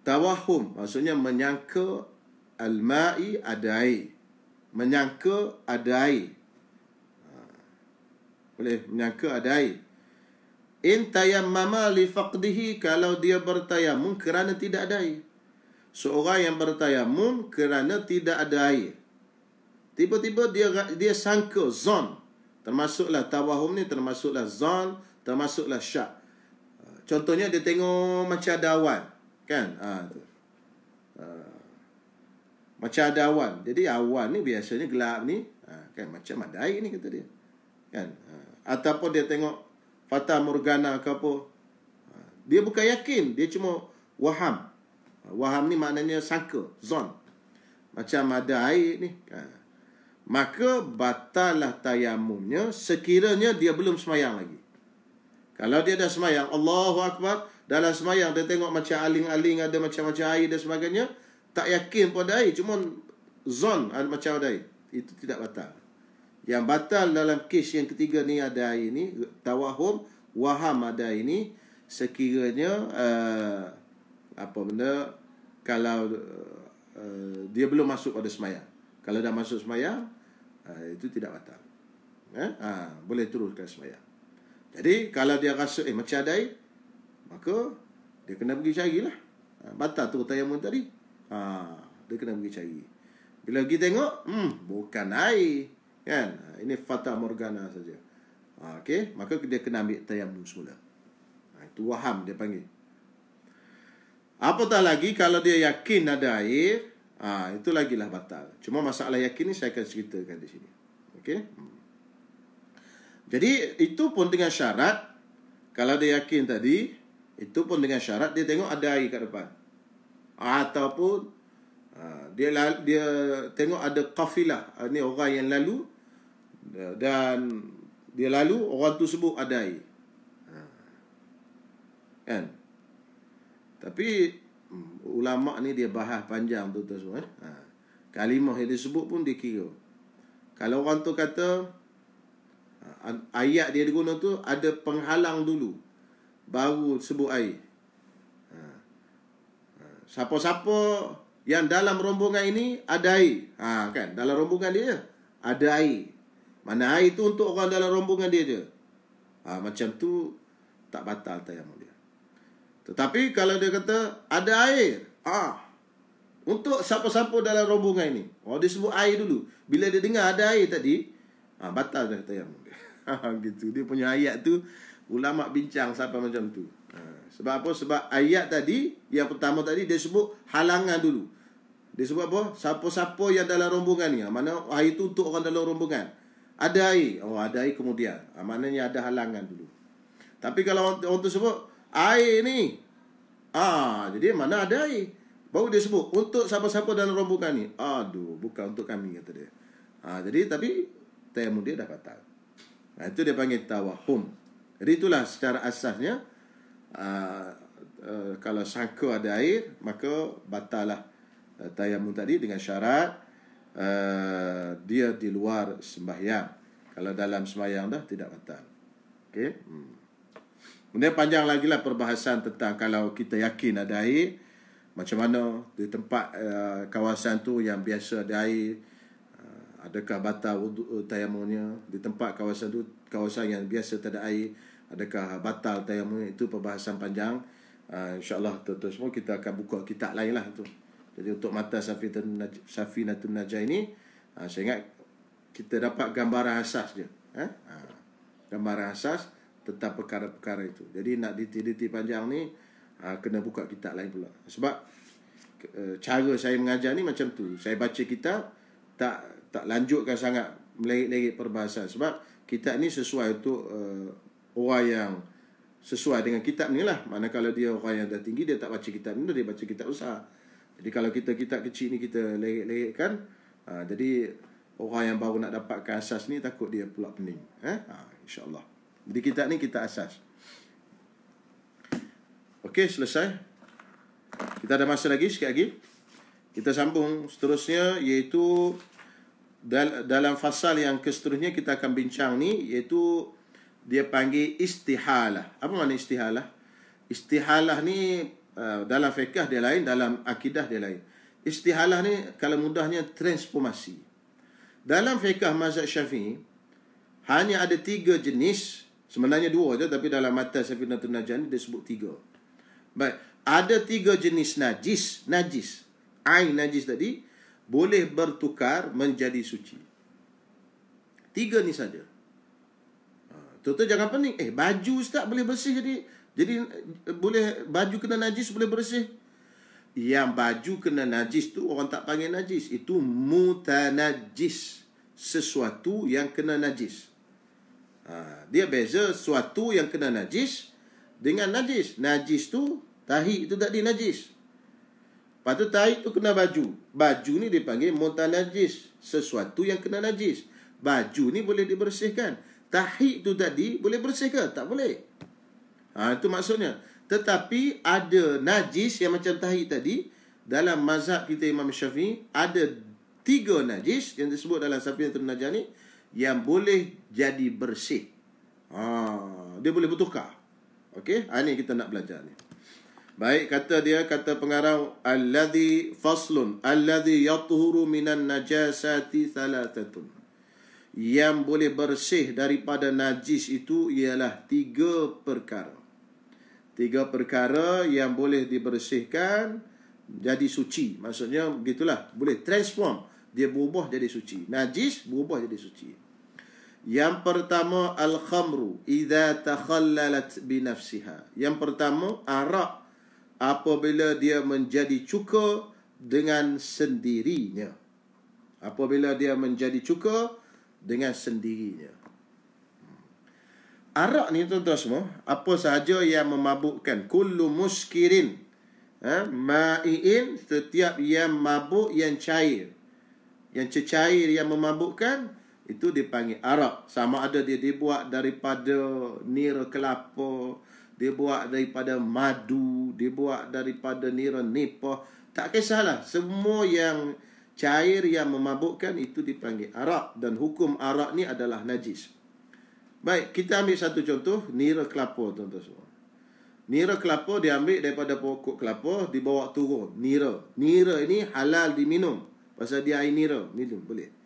A: Tawahum maksudnya menyangka al-ma'i ada air. Menyangka ada air. Boleh menyangka ada air. In tayammama li faqdihi, kalau dia bertayamum kerana tidak ada air. Seorang yang bertayamum kerana tidak ada air, tiba-tiba dia sangka zon. Termasuklah tawahum ni, termasuklah zon, termasuklah syak. Contohnya dia tengok macam ada awan, kan? Macam ada awan. Jadi awan ni biasanya gelap ni, kan, macam ada air ni kata dia, kan? Ataupun dia tengok fata morgana ke apa, dia bukan yakin, dia cuma waham. Waham ni maknanya sangka, zon, macam ada air ni. Maka batallah tayamumnya sekiranya dia belum semayang lagi. Kalau dia dah semayang, Allahu Akbar, dalam semayang dia tengok macam aling-aling, ada macam-macam air dan sebagainya, tak yakin pun ada air, cuma zon macam ada air, itu tidak batal. Yang batal dalam kes yang ketiga ni ada air ni, tawahum, waham ada air ni, sekiranya apa benda, kalau dia belum masuk pada semayang. Kalau dah masuk semayang, itu tidak batal. Boleh teruskan semayang. Jadi kalau dia rasa macam ada air, maka dia kena pergi carilah. Batal tu tayamum tadi. Dia kena pergi cari. Bila pergi tengok, bukan air, kan? Ini fata morgana saja. Okey, maka dia kena ambil tayamum semula. Itu waham dia panggil. Apatah lagi kalau dia yakin ada air, itu lagilah batal. Cuma masalah yakin ni saya akan ceritakan di sini. Okey? Jadi itu pun dengan syarat, kalau dia yakin tadi, Itu pun dengan syarat dia tengok ada air kat depan. Ataupun dia tengok ada kafilah. Ni orang yang lalu, dan dia lalu, orang tu sebut ada air. Kan? Tapi ulama ni dia bahas panjang tu semua. Kalimah yang dia sebut pun dia kira. Kalau orang tu kata ayat dia guna tu ada penghalang dulu, baru sebut air. Siapa-siapa yang dalam rombongan ini ada air. Kan? Dalam rombongan dia ada air. Mana air tu untuk orang dalam rombongan dia je. Macam tu tak batal tayamum dia. Tetapi kalau dia kata ada air, untuk siapa-siapa dalam rombongan ini, dia sebut air dulu. Bila dia dengar ada air tadi, batal dah tayamum dia. Gitu. Dia punya ayat tu ulama bincang sampai macam tu. Sebab apa? Sebab ayat tadi, yang pertama tadi dia sebut halangan dulu. Dia sebut apa? Siapa-siapa yang dalam rombongan ni. Mana air tu untuk orang dalam rombongan. Ada air. Ada air kemudian. Maknanya ada halangan dulu. Tapi kalau orang tu sebut air ni, jadi mana ada air, baru dia sebut untuk siapa-siapa dalam rombongan ni. Aduh, bukan untuk kami, kata dia. Jadi tapi tayamum dia dah batal. Itu dia panggil tawahum. Jadi itulah secara asasnya, kalau sangka ada air, maka batal lah tayamum tadi dengan syarat dia di luar sembahyang. Kalau dalam sembahyang dah tidak batal. Okey. Kemudian panjang lagi lah perbahasan tentang kalau kita yakin ada air, macam mana di tempat kawasan tu yang biasa ada air, adakah batal wuduk tayamumnya. Di tempat kawasan tu, kawasan yang biasa tak ada air, adakah batal tayamum. Itu perbahasan panjang. InsyaAllah tuan-tuan semua kita akan buka kitab lain lah tu. Jadi untuk mata Safinatun Najah ini, saya ingat kita dapat gambaran asas dia. Gambaran asas tentang perkara-perkara itu. Jadi nak detail-detail panjang ni, kena buka kitab lain pula. Sebab cara saya mengajar ni macam tu. Saya baca kitab, tak lanjutkan sangat melerit-lerit perbahasan. Sebab kitab ni sesuai untuk orang yang sesuai dengan kitab ni lah. Manakala dia orang yang dah tinggi, dia tak baca kitab ni, dia baca kitab besar. Jadi kalau kita kitab kecil ni kita lerit-leritkan, jadi orang yang baru nak dapatkan asas ni takut dia pula pening. InsyaAllah. Jadi kitab ni kita asas. Okey, selesai. Kita ada masa lagi, sikit lagi. Kita sambung seterusnya, iaitu dalam fasal yang seterusnya kita akan bincang ni, iaitu dia panggil istihalah. Apa makna istihalah? Istihalah ni dalam fiqh dia lain, dalam akidah dia lain. Istihalah ni kalau mudahnya transformasi. Dalam fiqh mazhab Syafi'i hanya ada 3 jenis. Sebenarnya 2 je, tapi dalam mata Safinatun Najah ni dia sebut 3. Baik, ada 3 jenis najis. Ain najis tadi boleh bertukar menjadi suci. 3 ni saja. Tuan-tuan jangan pening. Baju Ustaz boleh bersih jadi boleh baju kena najis boleh bersih. Yang baju kena najis tu orang tak panggil najis. Itu mutanajis. Sesuatu yang kena najis. Dia beza sesuatu yang kena najis dengan najis. Najis tu, tahi tu tadi najis. Lepas tu tahi tu kena baju. Baju ni dipanggil mutanajis. Sesuatu yang kena najis. Baju ni boleh dibersihkan. Tahi tu tadi boleh bersih ke? Tak boleh. Itu maksudnya. Tetapi ada najis yang macam tahi tadi. Dalam mazhab kita Imam Syafi'i, ada 3 najis yang disebut dalam Safinatun Najah ni yang boleh jadi bersih. Dia boleh bertukar. Okey, ini kita nak belajar ni. Baik, kata pengarang alladhi faslun alladhi yathuru minan najasati thalathatun. Yang boleh bersih daripada najis itu ialah 3 perkara. 3 perkara yang boleh dibersihkan jadi suci. Maksudnya begitulah, boleh transform. Dia berubah jadi suci. Najis berubah jadi suci. Yang pertama, al-khamru idza takhallalat binafsiha. Yang pertama, arak apabila dia menjadi cuka dengan sendirinya. Apabila dia menjadi cuka dengan sendirinya. arak ni tuan-tuan semua, apa sahaja yang memabukkan, kullu muskirin, ma'iin, setiap yang mabuk yang cair, yang cecair yang memabukkan, itu dipanggil arak. Sama ada dia dibuat daripada nira kelapa, dia buat daripada madu, dia buat daripada nira nipah, tak kisahlah, semua yang cair yang memabukkan itu dipanggil arak. Dan hukum arak ni adalah najis. Baik, kita ambil satu contoh, nira kelapa tuan-tuan semua. Nira kelapa diambil daripada pokok kelapa, dibawa turun. Nira ini halal diminum, pasal dia air nira, minum boleh.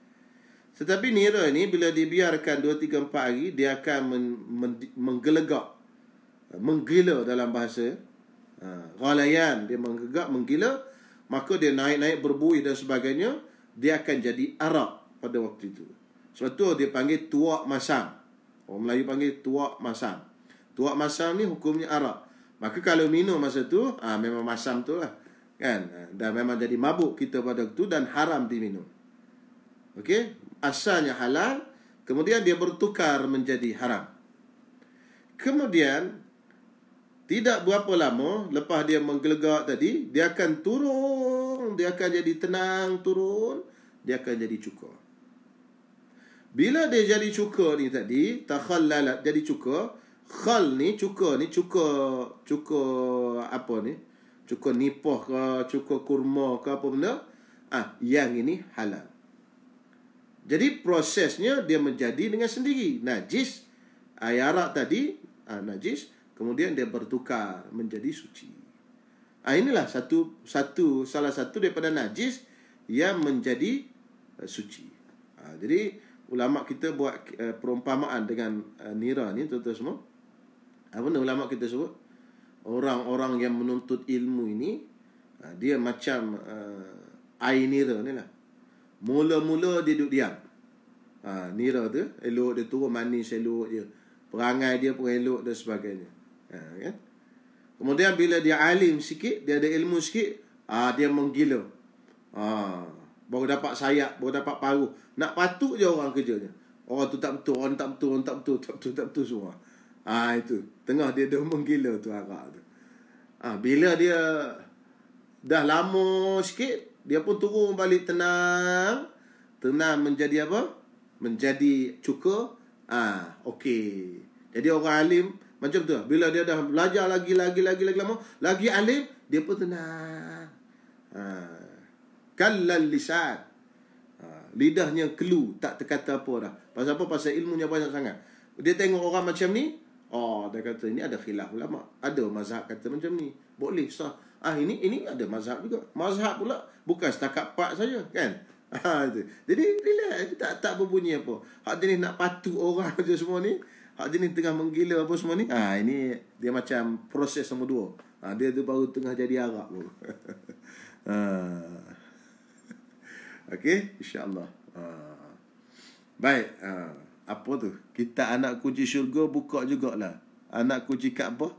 A: Tetapi nira ini bila dibiarkan 2, 3, 4 hari, dia akan menggelegak, menggila dalam bahasa ghalayan, dia menggegak, menggila, maka dia naik-naik berbuih dan sebagainya, dia akan jadi arak pada waktu itu. Sebab tu dia panggil tuak masam. Orang Melayu panggil tuak masam. Tuak masam ni hukumnya arak. Maka kalau minum masa tu, memang masam tu lah, kan? Dan memang jadi mabuk kita pada waktu dan haram diminum. Okey, asalnya halal, kemudian dia bertukar menjadi haram. Kemudian tidak berapa lama lepas dia menggelegak tadi, dia akan turun, dia akan jadi tenang, turun, dia akan jadi cuka. Bila dia jadi cuka ni tadi, takhallalat, jadi cuka. Khal ni, cuka ni, cuka apa ni? Cuka nipah ke, cuka kurma ke, apa benda? Yang ini halal. Jadi prosesnya dia menjadi dengan sendiri. Najis, air arak tadi, najis, kemudian dia bertukar menjadi suci. Inilah salah satu daripada najis yang menjadi suci. Jadi ulama kita buat perumpamaan dengan nira ni tuan-tuan semua. Apa benda ulama kita sebut? Orang-orang yang menuntut ilmu ini, dia macam air nira ni lah. Mula-mula dia duduk diam. Nira tu elok, dia turun manis elok je, perangai dia pun elok dan sebagainya, kan? Kemudian bila dia alim sikit, dia ada ilmu sikit, dia menggila. Baru dapat sayap, baru dapat paruh. Nak patuk je orang kerjanya. Orang tu tak betul, orang tak betul, orang tak betul, tak betul semua. Itu tengah dia dah menggila tu arak tu. Bila dia dah lama sikit, dia pun turun balik tenang. Tenang menjadi apa? Menjadi cuka. Okey. Jadi orang alim macam tu. Bila dia dah belajar lagi lama, lagi alim, dia pun tenang. Kallal lisan. Lidahnya kelu, tak terkata apa dah. Pasal apa? Pasal ilmunya banyak sangat. Dia tengok orang macam ni, dia kata ini ada khilaf ulama. Ada mazhab kata macam ni, boleh sah. Ini ada mazhab juga. Mazhab pula bukan setakat pak saja, kan? Jadi relax, tak berbunyi apa. Hak jenis nak patu orang je semua ni, hak jenis tengah menggila apa semua ni, ini dia macam proses nombor 2. Dia tu baru tengah jadi arak tu. Okey, insya-Allah. Baik, apa tu? Kita anak kunci syurga buka jugalah. Anak kunci Kaabah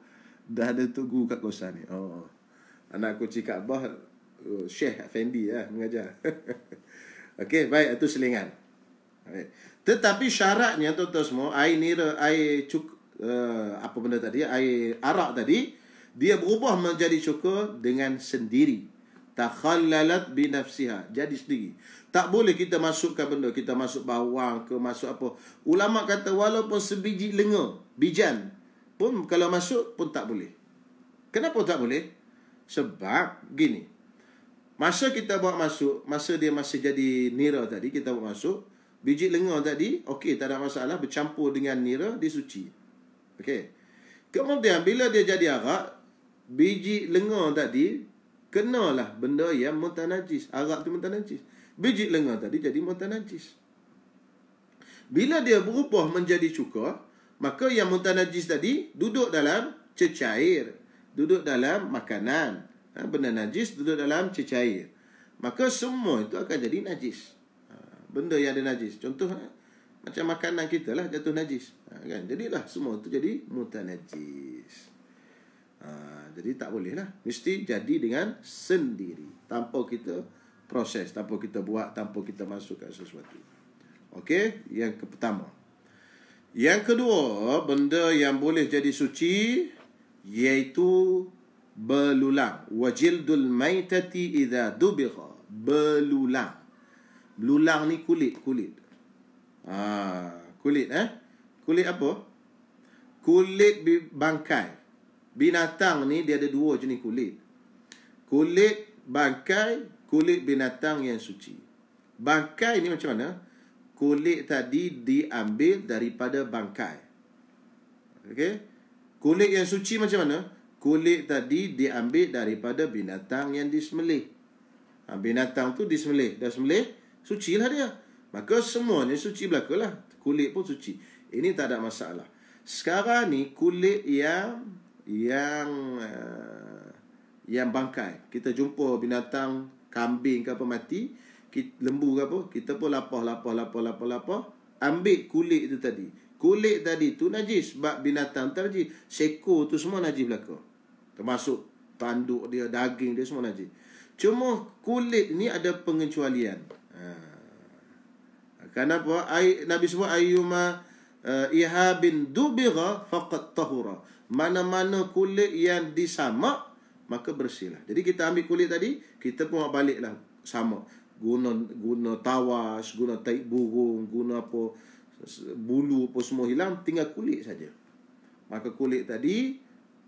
A: dah ada tunggu kat kosan ni. Anak kunci Kaabah, Syekh Effendi mengajar. Okey, baik, itu selingan. Baik. Tetapi syaratnya tuan-tuan semua, air nira, apa benda tadi, air arak tadi, dia berubah menjadi cuka dengan sendiri. Takhallalat binafsiha, jadi sendiri. Tak boleh kita masukkan benda, kita masuk bawang ke, masuk apa. Ulama kata walaupun sebiji lenga, bijan pun kalau masuk pun tak boleh. Kenapa tak boleh? Sebab gini, masa kita bawa masuk, masa dia masih jadi nira tadi, kita bawa masuk, biji lenga tadi, okey, tak ada masalah, bercampur dengan nira, dia suci. Okey. Kemudian bila dia jadi arak, biji lenga tadi kenalah benda yang mutanajis. Arak tu mutanajis. Biji lenga tadi jadi mutanajis. Bila dia berubah menjadi cuka, maka yang mutanajis tadi duduk dalam cecair, duduk dalam makanan. Benda najis duduk dalam cecair. Maka semua itu akan jadi najis. Benda yang ada najis. Contoh macam makanan kita lah jatuh najis. Kan? Jadilah semua itu jadi mutanajis. Jadi tak boleh lah. Mesti jadi dengan sendiri, tanpa kita proses, tanpa kita buat, tanpa kita masukkan sesuatu. Okey, yang pertama. Yang kedua, benda yang boleh jadi suci iaitu belulang. Wajildul maitati idza dubigha. Belulang. Belulang ni kulit. Kulit Kulit apa? Kulit bangkai. Binatang ni dia ada dua jenis kulit. Kulit bangkai, kulit binatang yang suci. Bangkai ni macam mana? Kulit tadi diambil daripada bangkai. Okey? Kulit yang suci macam mana? Kulit tadi diambil daripada binatang yang disembelih. Binatang tu disembelih. Dah sembelih, sucilah dia. Maka semuanya suci belakalah. Kulit pun suci. Ini tak ada masalah. Sekarang ni kulit yang bangkai. Kita jumpa binatang, kambing ke apa mati, lembu ke apa, kita pun lapah. Ambil kulit itu tadi. Kulit tadi tu najis. Sebab binatang tadi, sekor tu semua najis belaka. Termasuk tanduk dia, daging dia semua najis. Cuma kulit ni ada pengecualian. Kenapa? Nabi sebut ayyuma ihabin dubigha faqad tahura. Mana-mana kulit yang disamak, maka bersihlah. Jadi kita ambil kulit tadi, kita pun baliklah samak. Guna tawas, guna taik burung, guna apa, bulu apa semua hilang, tinggal kulit saja. Maka kulit tadi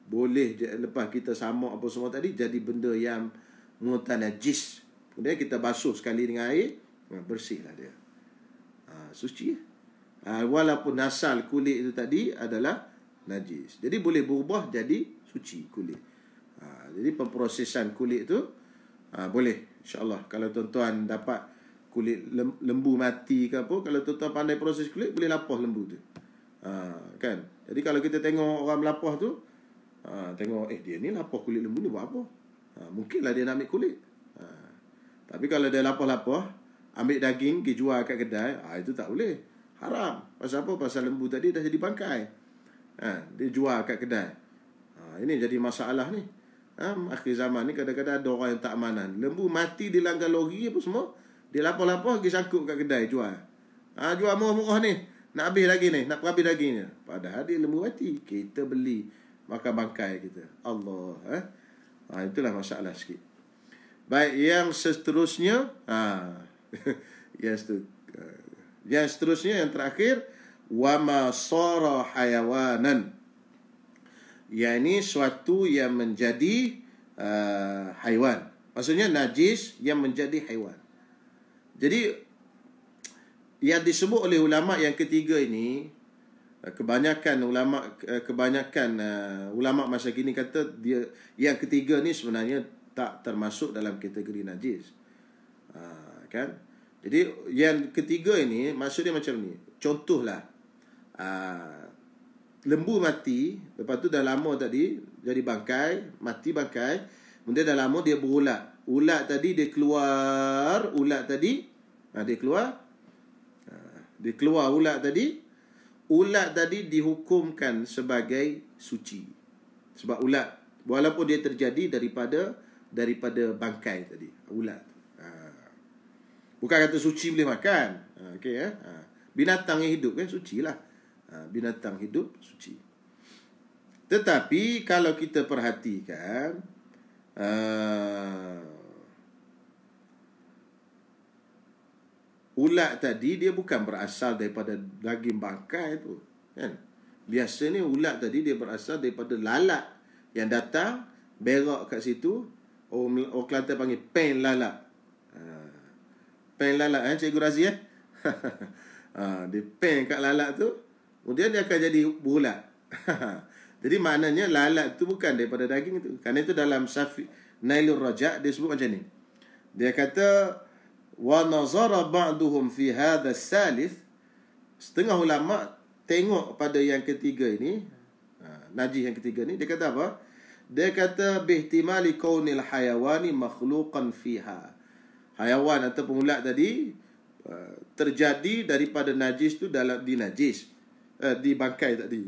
A: boleh lepas kita samak apa semua tadi jadi benda yang mutanajis. Kemudian kita basuh sekali dengan air, bersihlah dia. Suci. Walaupun asal kulit itu tadi adalah najis. Jadi boleh berubah jadi suci kulit. Jadi pemprosesan kulit tu boleh, insya-Allah. Kalau tuan-tuan dapat kulit lembu mati ke apa, kalau tuan-tuan pandai proses kulit, boleh lapah lembu tu. Kan? Jadi kalau kita tengok orang melapah tu, tengok dia ni lapah kulit lembu ni buat apa? Mungkinlah dia nak ambil kulit. Tapi kalau dia lapah-lapah, ambil daging pergi jual kat kedai, itu tak boleh. Haram. Pasal apa? Pasal lembu tadi dah jadi bangkai. Dia jual kat kedai. Ini jadi masalah ni. Akhir zaman ni kadang-kadang ada orang yang tak amanan. Lembu mati di langgar lori apa semua, dia lapar-lapar pergi sangkut kat kedai jual. Jual murah-murah ni. Nak habis lagi ni, nak habis dagingnya. Padahal dia lembu mati. Kita beli makan bangkai kita. Allah. Itulah masalah sikit. Baik, yang seterusnya, yang seterusnya, yang terakhir, wama sara hayawanan. Yang ini suatu yang menjadi haiwan. Maksudnya najis yang menjadi haiwan. Jadi yang disebut oleh ulama yang ketiga ini, kebanyakan ulama masa kini kata dia yang ketiga ni sebenarnya tak termasuk dalam kategori najis. Kan? Jadi yang ketiga ini maksudnya macam ni. Contohlah, lembu mati, lepas tu dah lama tadi jadi bangkai, mati bangkai, kemudian dah lama dia berulat. Ulat tadi dia keluar, ulat tadi dia keluar ulat tadi. Ulat tadi dihukumkan sebagai suci. Sebab ulat, walaupun dia terjadi daripada bangkai tadi, ulat. Bukan kata suci boleh makan. Okey, binatang yang hidup kan suci lah. Binatang hidup suci. Tetapi kalau kita perhatikan, ulat tadi dia bukan berasal daripada daging bangkai tu, kan? Biasanya ulat tadi dia berasal daripada lalat yang datang berak kat situ. Orang Kelantan panggil pen lalat. Pen lalat, Cikgu Razi dia pen kat lalat tu, kemudian dia akan jadi berulat. Jadi maknanya lalat tu bukan daripada daging tu. Kerana itu dalam Nailur Rajak dia sebut macam ni. Dia kata wa nazara ba'duhum fi hadha as-salith. Setengah ulama tengok pada yang ketiga ini, najis yang ketiga ni, dia kata apa? Dia kata bihtimali kaunil hayawani makhluqan fiha. Hayawan ataupun ulat tadi terjadi daripada najis tu dalam di bangkai tadi.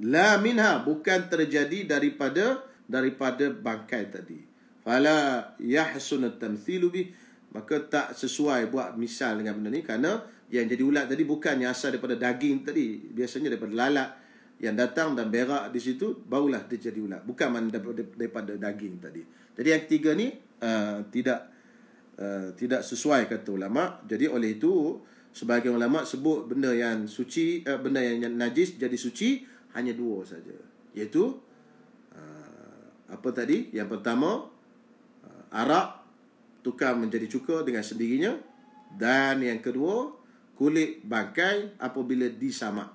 A: La minha, bukan terjadi daripada bangkai tadi. Fala yahsun at-tamthilu bih, maka tak sesuai buat misal dengan benda ni, kerana yang jadi ulat tadi bukan yang asal daripada daging tadi. Biasanya daripada lalat yang datang dan berak di situ, barulah dia jadi ulat. Bukan daripada daging tadi. Jadi yang ketiga ni tidak sesuai kata ulama. Jadi oleh itu sebahagian ulama sebut benda yang suci, benda yang najis jadi suci hanya dua saja. Iaitu apa tadi? Yang pertama, arak tukar menjadi cuka dengan sendirinya. Dan yang kedua, kulit bangkai apabila disamak.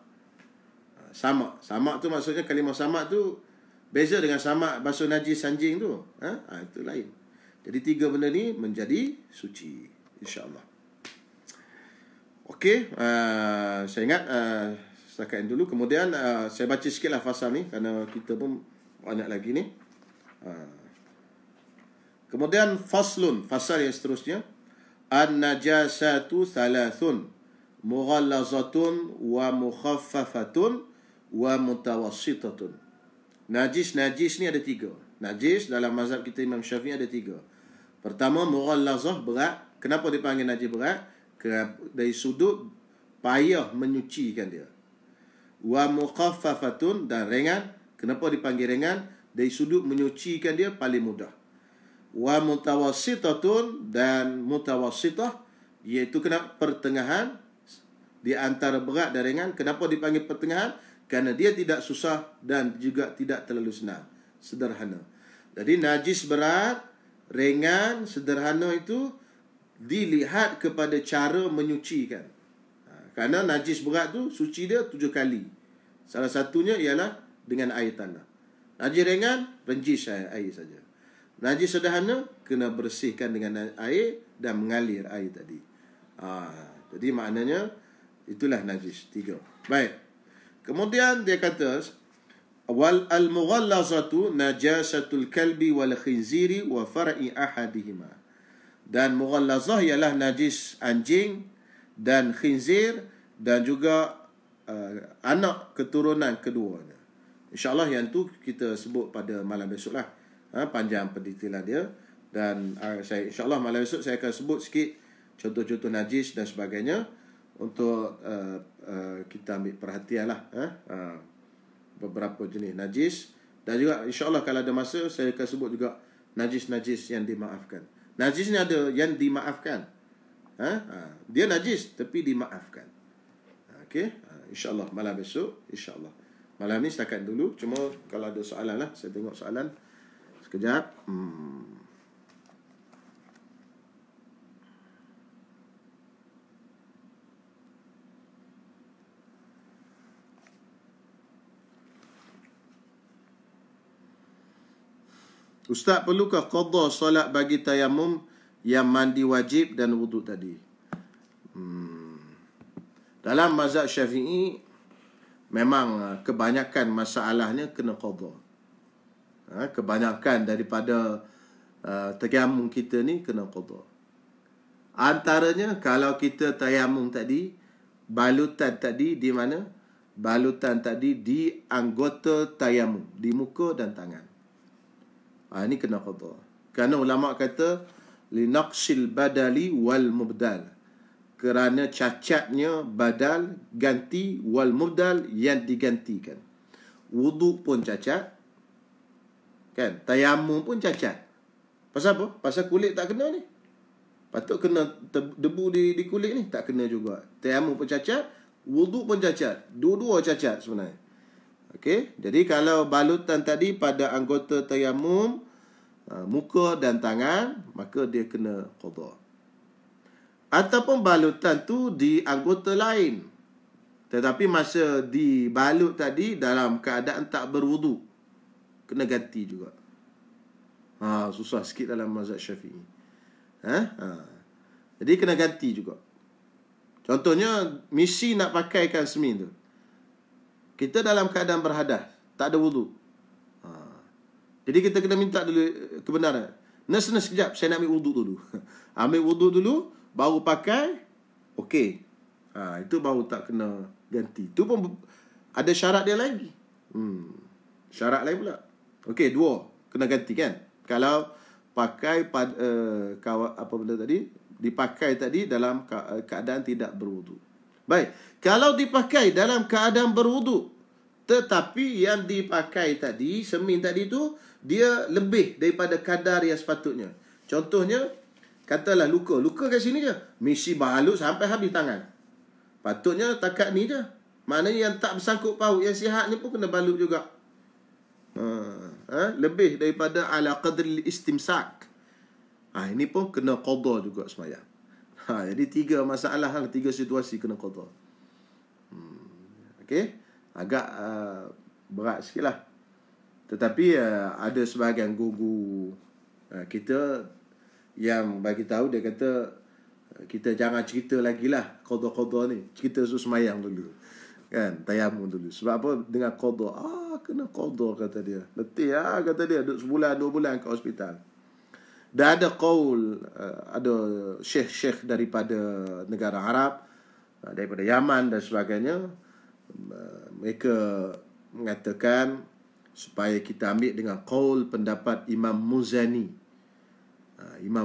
A: Samak tu maksudnya, kalimah samak tu beza dengan samak basuh najis anjing tu. Itu lain. Jadi tiga benda ni menjadi suci, insya-Allah. Okey, saya ingat setakat ini dulu. Kemudian saya baca sikitlah fasal ni kerana kita pun banyak lagi ni. Kemudian fasal yang seterusnya, an-najasatu thalathun mughallazatun wa mukhaffafatun wa mutawassitatun. Najis ni ada tiga. Najis dalam mazhab kita Imam Syafi'i ada tiga. Pertama, mughallazah, berat. Kenapa dipanggil najis berat? Dari sudut payah menyucikan dia. Wa mukhaffafatun, dan ringan. Kenapa dipanggil ringan? Dari sudut menyucikan dia paling mudah. Wa mutawassitatun, dan mutawassitah iaitu kena pertengahan di antara berat dan ringan. Kenapa dipanggil pertengahan? Kerana dia tidak susah dan juga tidak terlalu senang, sederhana. Jadi najis berat, ringan, sederhana itu dilihat kepada cara menyucikan. Kerana najis berat tu suci dia 7 kali. Salah satunya ialah dengan air tanah. Najis ringan, renjis air saja. Najis sederhana, kena bersihkan dengan air dan mengalir air tadi. Jadi maknanya, itulah najis. 3. Baik. Kemudian dia kata, wal al-mughallazatu najasatul kalbi wal khinziri wa far'i ahadihima. Dan mughallazah ialah najis anjing dan khinzir dan juga anak keturunan keduanya. InsyaAllah yang tu kita sebut pada malam besok lah. Panjang pendetailan dia. Dan saya insyaAllah malam esok saya akan sebut sikit contoh-contoh najis dan sebagainya untuk kita ambil perhatian lah. Beberapa jenis najis. Dan juga insyaAllah kalau ada masa saya akan sebut juga najis-najis yang dimaafkan. Najis ni ada yang dimaafkan. Dia najis tapi dimaafkan. Okey, insyaAllah malam besok, insyaAllah. Malam ni setakat dulu. Cuma kalau ada soalan lah, saya tengok soalan sekejap. Ustaz, perlukah qada solat bagi tayamum yang mandi wajib dan wuduk tadi? Dalam mazhab Syafi'i memang kebanyakan masalahnya kena qada. Kebanyakan daripada tayamum kita ni kena qada. Antaranya kalau kita tayamum tadi, balutan tadi di mana? Balutan tadi di anggota tayamum, di muka dan tangan. Ini kena qada. Kerana ulama kata linaqsil badali wal mubdal. Kerana cacatnya badal, ganti, wal mubdal, yang digantikan. Wuduk pun cacat, kan? Tayamum pun cacat. Pasal apa? Pasal kulit tak kena ni. Patut kena debu di kulit ni, tak kena juga. Tayamum pun cacat, wuduk pun cacat. Dua-dua cacat sebenarnya. Okey, jadi kalau balutan tadi pada anggota tayamum, muka dan tangan, maka dia kena qada. Ataupun balutan tu di anggota lain, tetapi masa dibalut tadi dalam keadaan tak berwuduk, kena ganti juga. Susah sikit dalam mazhab Syafi'i. Jadi kena ganti juga. Contohnya misi nak pakaikan semin tu, kita dalam keadaan berhadas, tak ada wuduk. Jadi kita kena minta dulu kebenaran. Nurse sekejap, saya nak ambil wuduk dulu. Ambil wuduk dulu, baru pakai. Okey. Itu baru tak kena ganti. Itu pun ada syarat dia lagi. Syarat lain pula. Okey, 2 kena ganti kan. Kalau pakai apa benda tadi, dipakai tadi dalam keadaan tidak berwuduk. Baik, kalau dipakai dalam keadaan berwuduk, tetapi yang dipakai tadi, semin tadi tu, dia lebih daripada kadar yang sepatutnya. Contohnya, katalah luka. Luka kat sini je. Misi balut sampai habis tangan. Patutnya takat ni je. Maknanya yang tak bersangkut paut, yang sihatnya pun kena balut juga. Lebih daripada ala qadri istimsak. Ini pun kena qada juga semayang. Jadi 3 masalah, 3 situasi kena qada. Okey, agak berat sikit lah. Tetapi ada sebahagian guru kita yang bagi tahu, dia kata kita jangan cerita lagi lah qada-qada ni. Cerita semayang dulu. Kan, tayamum dulu. Sebab apa? Dengan qada, kena qada kata dia. Letih kata dia, duduk sebulan 2 bulan kat hospital. Dan ada qaul, ada syekh-syekh daripada negara Arab, daripada Yaman dan sebagainya, mereka mengatakan supaya kita ambil dengan qaul pendapat Imam Muzani. Imam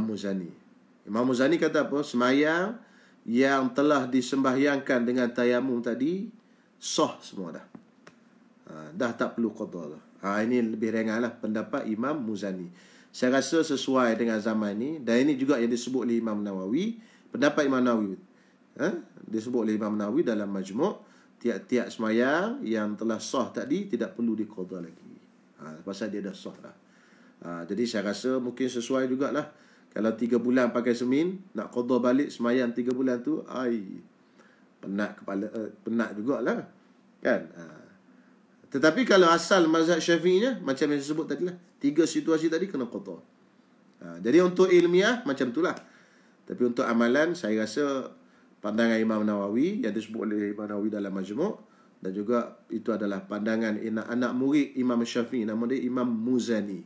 A: Muzani kata apa? Semayang yang telah disembahyangkan dengan tayamum tadi sah semua dah. Dah tak perlu qada dah. Ini lebih ringan lah pendapat Imam Muzani. Saya rasa sesuai dengan zaman ni. Dan ini juga yang disebut oleh Imam Nawawi. Pendapat Imam Nawawi disebut oleh Imam Nawawi dalam Majmu'. Tiap-tiap semayang yang telah sah tadi tidak perlu diqada lagi. Pasal dia dah sah dah. Jadi saya rasa mungkin sesuai jugalah. Kalau 3 bulan pakai semin, nak qada balik semayang 3 bulan tu, penat kepala, penat jugalah. Kan? Tetapi kalau asal mazhab Syafi'inya, macam yang saya sebut tadi lah, 3 situasi tadi kena qada. Jadi untuk ilmiah macam itulah. Tapi untuk amalan, saya rasa pandangan Imam Nawawi yang disebut oleh Imam Nawawi dalam Majmu', dan juga itu adalah pandangan anak murid Imam Syafi'i, nama dia Imam Muzani.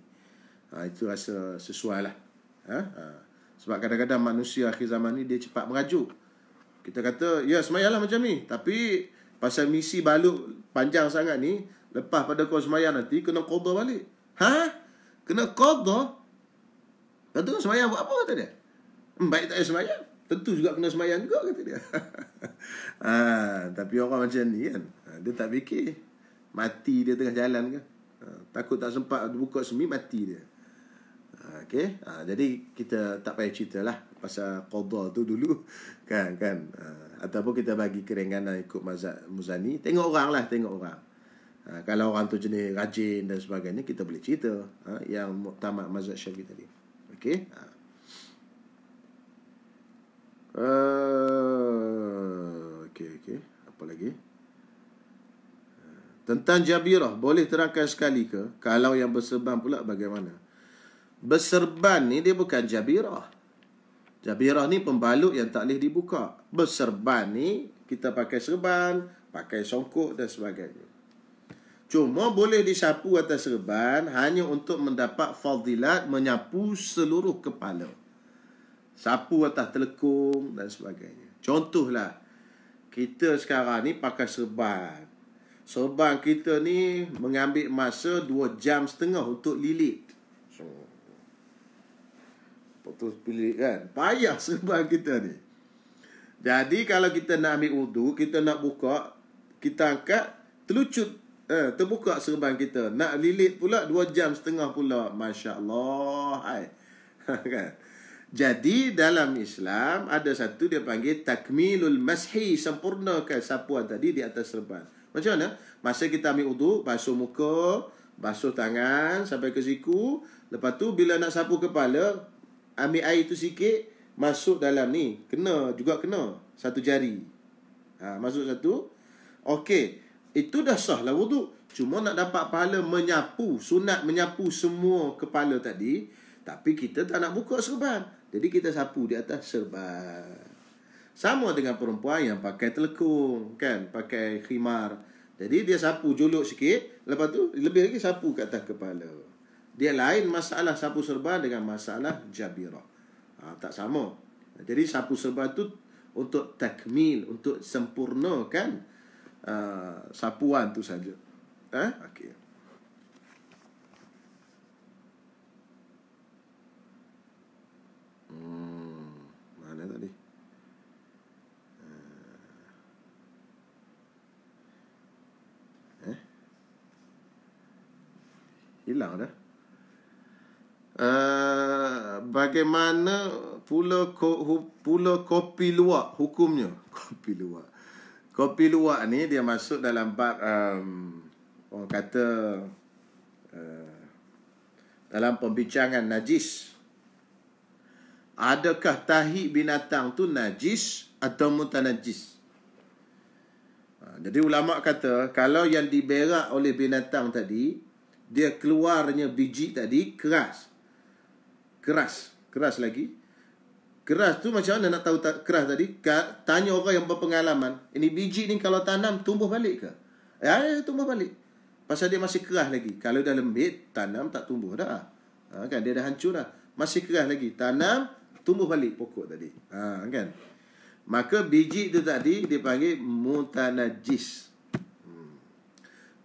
A: Itu rasa sesuai lah. Sebab kadang-kadang manusia akhir zaman ni dia cepat merajuk. Kita kata, ya semayanglah macam ni, tapi pasal misi balut panjang sangat ni, lepas pada kau semayang nanti, kena qada balik. Kena qada? Kata kau semayang buat apa, kata dia? Baik tak payah semayang. Tentu juga kena semayang juga, kata dia. Tapi orang macam ni kan, dia tak fikir mati dia tengah jalan ke. Takut tak sempat buka semin, mati dia. Okey, jadi kita tak payah cerita lah pasal qada tu dulu. Kan. Ataupun kita bagi keringanan ikut mazhab Muzani. Tengok orang lah, tengok orang. Kalau orang tu jenis rajin dan sebagainya, kita boleh cerita yang muktamad mazhab Syafi'i tadi. Okey. Okey. Apa lagi? Tentang jabirah, boleh terangkan sekali ke? Kalau yang berserban pula bagaimana? Berserban ni dia bukan jabirah. Jabirah ni pembalut yang tak boleh dibuka. Berserban ni kita pakai serban, pakai songkok dan sebagainya. Cuma boleh disapu atas serban hanya untuk mendapat fadilat menyapu seluruh kepala. Sapu atas telekung dan sebagainya. Contohlah, kita sekarang ni pakai serban. Serban kita ni mengambil masa 2 jam setengah untuk lilit. Terus pilih kan, payah serban kita ni. Jadi kalau kita nak ambil wudu, kita nak buka, kita angkat, terlucut, terbuka serban kita. Nak lilit pula 2 jam setengah pula. Masya Allah. Kan? Jadi dalam Islam ada satu dia panggil takmilul mashi, sempurnakan sapuan tadi di atas serban. Macam mana? Masa kita ambil wudu, basuh muka, basuh tangan sampai ke siku. Lepas tu bila nak sapu kepala, ambil air tu sikit, masuk dalam ni. Kena satu jari. Masuk satu. Okey, itu dah sah lah wudu. Cuma nak dapat pahala menyapu, sunat menyapu semua kepala tadi, tapi kita tak nak buka serban. Jadi kita sapu di atas serban. Sama dengan perempuan yang pakai telekung, kan, pakai khimar. Jadi dia sapu juluk sikit, lepas tu lebih lagi sapu ke atas kepala. Dia lain masalah sapu serban dengan masalah jabirah. Tak sama. Jadi sapu serban tu untuk takmil, untuk sempurnakan sapuan tu saja. Okey. Mana tadi? hilang dah. Bagaimana pula kopi luwak hukumnya? Kopi luwak ni dia masuk dalam bab orang kata dalam pembincangan najis. Adakah tahi binatang tu najis atau mutanajis? Jadi ulama kata kalau yang diberak oleh binatang tadi, dia keluarnya biji tadi keras lagi. Keras tu macam mana nak tahu keras tadi? Tanya orang yang berpengalaman, ini biji ni kalau tanam tumbuh balik ke? Ya, tumbuh balik. Pasal dia masih keras lagi. Kalau dah lembit, tanam tak tumbuh dah. Kan dia dah hancur dah. Masih keras lagi, tanam tumbuh balik pokok tadi. Kan? Maka biji itu tadi dipanggil mutanajis.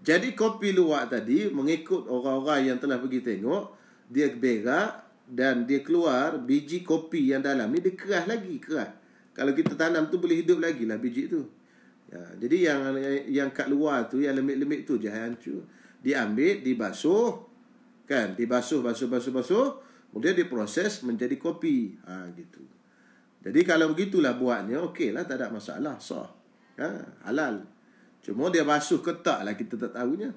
A: Jadi kopi luwak tadi mengikut orang-orang yang telah pergi tengok, dia berak dan dia keluar biji kopi yang dalam ni dia keras lagi, keras. Kalau kita tanam tu boleh hidup lagi lah biji tu. Jadi yang kat luar tu, yang lemik-lemik tu je hancur. Diambil, dibasuh, kan? Dibasuh, basuh. Kemudian diproses menjadi kopi. Gitu. Jadi kalau begitulah buatnya, okey lah, tak ada masalah, sah. Halal. Cuma dia basuh ke tak lah, kita tak tahunya.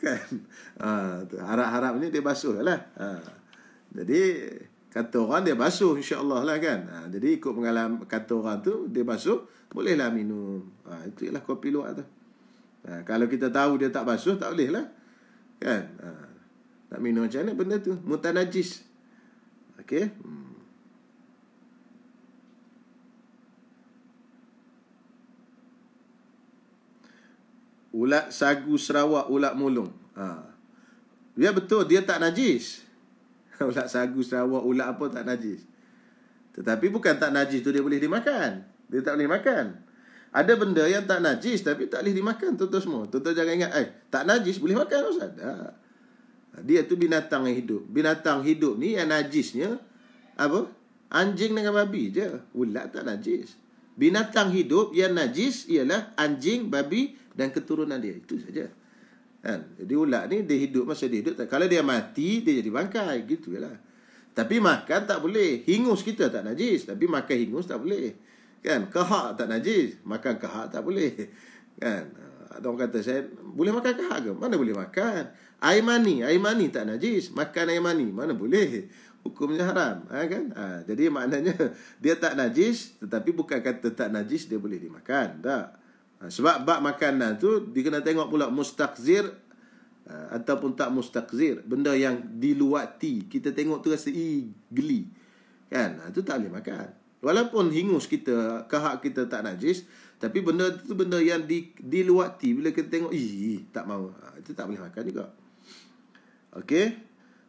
A: Kan? Harap-harapnya dia basuh lah. Jadi kata orang dia basuh, insya-Allah lah kan. Jadi ikut pengalaman kata orang tu, dia basuh, bolehlah minum. Itu ialah kopi luwak tu. Kalau kita tahu dia tak basuh, tak boleh lah. Kan? Nak minum macam mana benda tu? Mutanajis. Okey. Ulat sagu Sarawak, ulat mulung. Dia betul, dia tak najis. Ulat sagu Sarawak, ulat apa tak najis. Tetapi bukan tak najis tu dia boleh dimakan. Dia tak boleh makan. Ada benda yang tak najis tapi tak boleh dimakan, tuan-tuan semua. Tuan-tuan jangan ingat, tak najis boleh makan, Ustaz. Dia tu binatang yang hidup. Binatang hidup ni yang najisnya apa? Anjing dengan babi je. Ulat tak najis. Binatang hidup yang najis ialah anjing, babi dan keturunan dia. Itu saja. Kan? Jadi ulat ni dia hidup masa dia hidup. Kalau dia mati, dia jadi bangkai. Gitu je lah. Tapi makan tak boleh. Hingus kita tak najis. Tapi makan hingus tak boleh. Kan? Kehak tak najis. Makan kehak tak boleh. Kan? Ada orang kata, saya boleh makan kehak ke? Mana boleh makan? Air mani tak najis. Makan air mani, mana boleh? Hukumnya haram. Kan? Jadi maknanya, dia tak najis. Tetapi bukan kata tak najis, dia boleh dimakan. Tak. Sebab bab makanan tu dia kena tengok pula mustaqzir ataupun tak mustaqzir. Benda yang diluati, kita tengok tu rasa geli. Kan? Itu tak boleh makan. Walaupun hingus kita, kahak kita tak najis, tapi benda tu benda yang diluati. Bila kita tengok, tak mau. Itu tak boleh makan juga. Okey.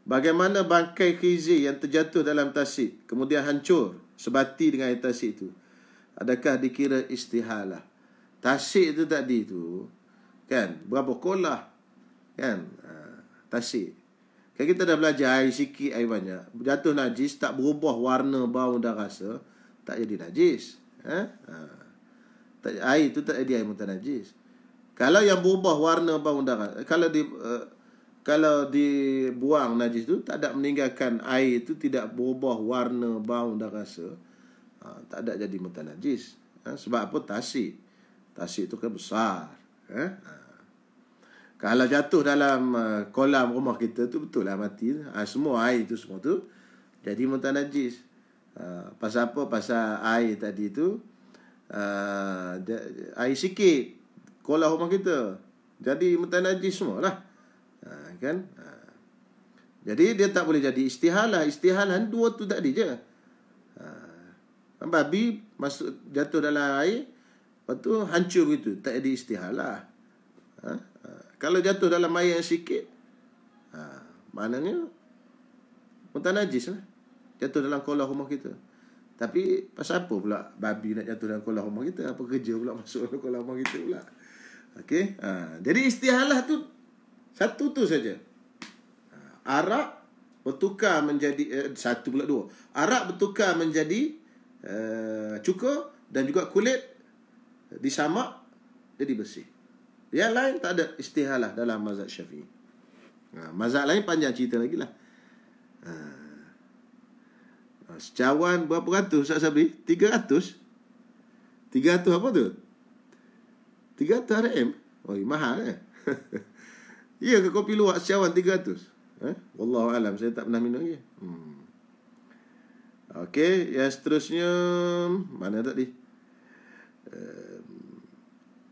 A: Bagaimana bangkai khizi yang terjatuh dalam tasik kemudian hancur sebati dengan air tasik itu? Adakah dikira istihalah? Tasik tu tadi tu, kan, berapa kolah, kan, tasik. Kan kita dah belajar air sikit, air banyak, jatuh najis, tak berubah warna, bau dan rasa, tak jadi najis. Air tu tak jadi air mutanajis. Kalau yang berubah warna, bau dan rasa, kalau dibuang najis tu, tak ada meninggalkan air tu, tidak berubah warna, bau dan rasa, tak ada jadi mutanajis. Sebab apa? Tasik. Tasik tu kan besar. Kalau jatuh dalam kolam rumah kita tu, betul lah mati. Semua air tu semua tu jadi mutanajis. Pasal apa? Pasal air tadi tu air sikit kolam rumah kita, jadi mutanajis semua lah. Kan? Jadi dia tak boleh jadi istihalah. Istihalah dua tu tadi je. Babi masuk jatuh dalam air, lepas tu hancur gitu, tak ada istihalah. Kalau jatuh dalam air yang sikit, maknanya mutanajis lah. Jatuh dalam kolam rumah kita. Tapi pasal apa pula babi nak jatuh dalam kolam rumah kita? Apa kerja pula masuk dalam kolam rumah kita pula? Okey. Jadi istihalah tu satu tu saja. Arak bertukar menjadi satu pula dua. Arak bertukar menjadi cuka dan juga kulit disamak jadi bersih. Yang lain tak ada istihalah dalam mazhab Syafi'i. Mazhab lain panjang cerita lagi lah. Secawan berapa ratus Ustaz Sabri? 300 apa tu? 300 RM. Oh, mahal Ya ke kopi luwak secawan 300? Wallahu alam, saya tak pernah minum lagi. Okey, yang seterusnya mana tadi?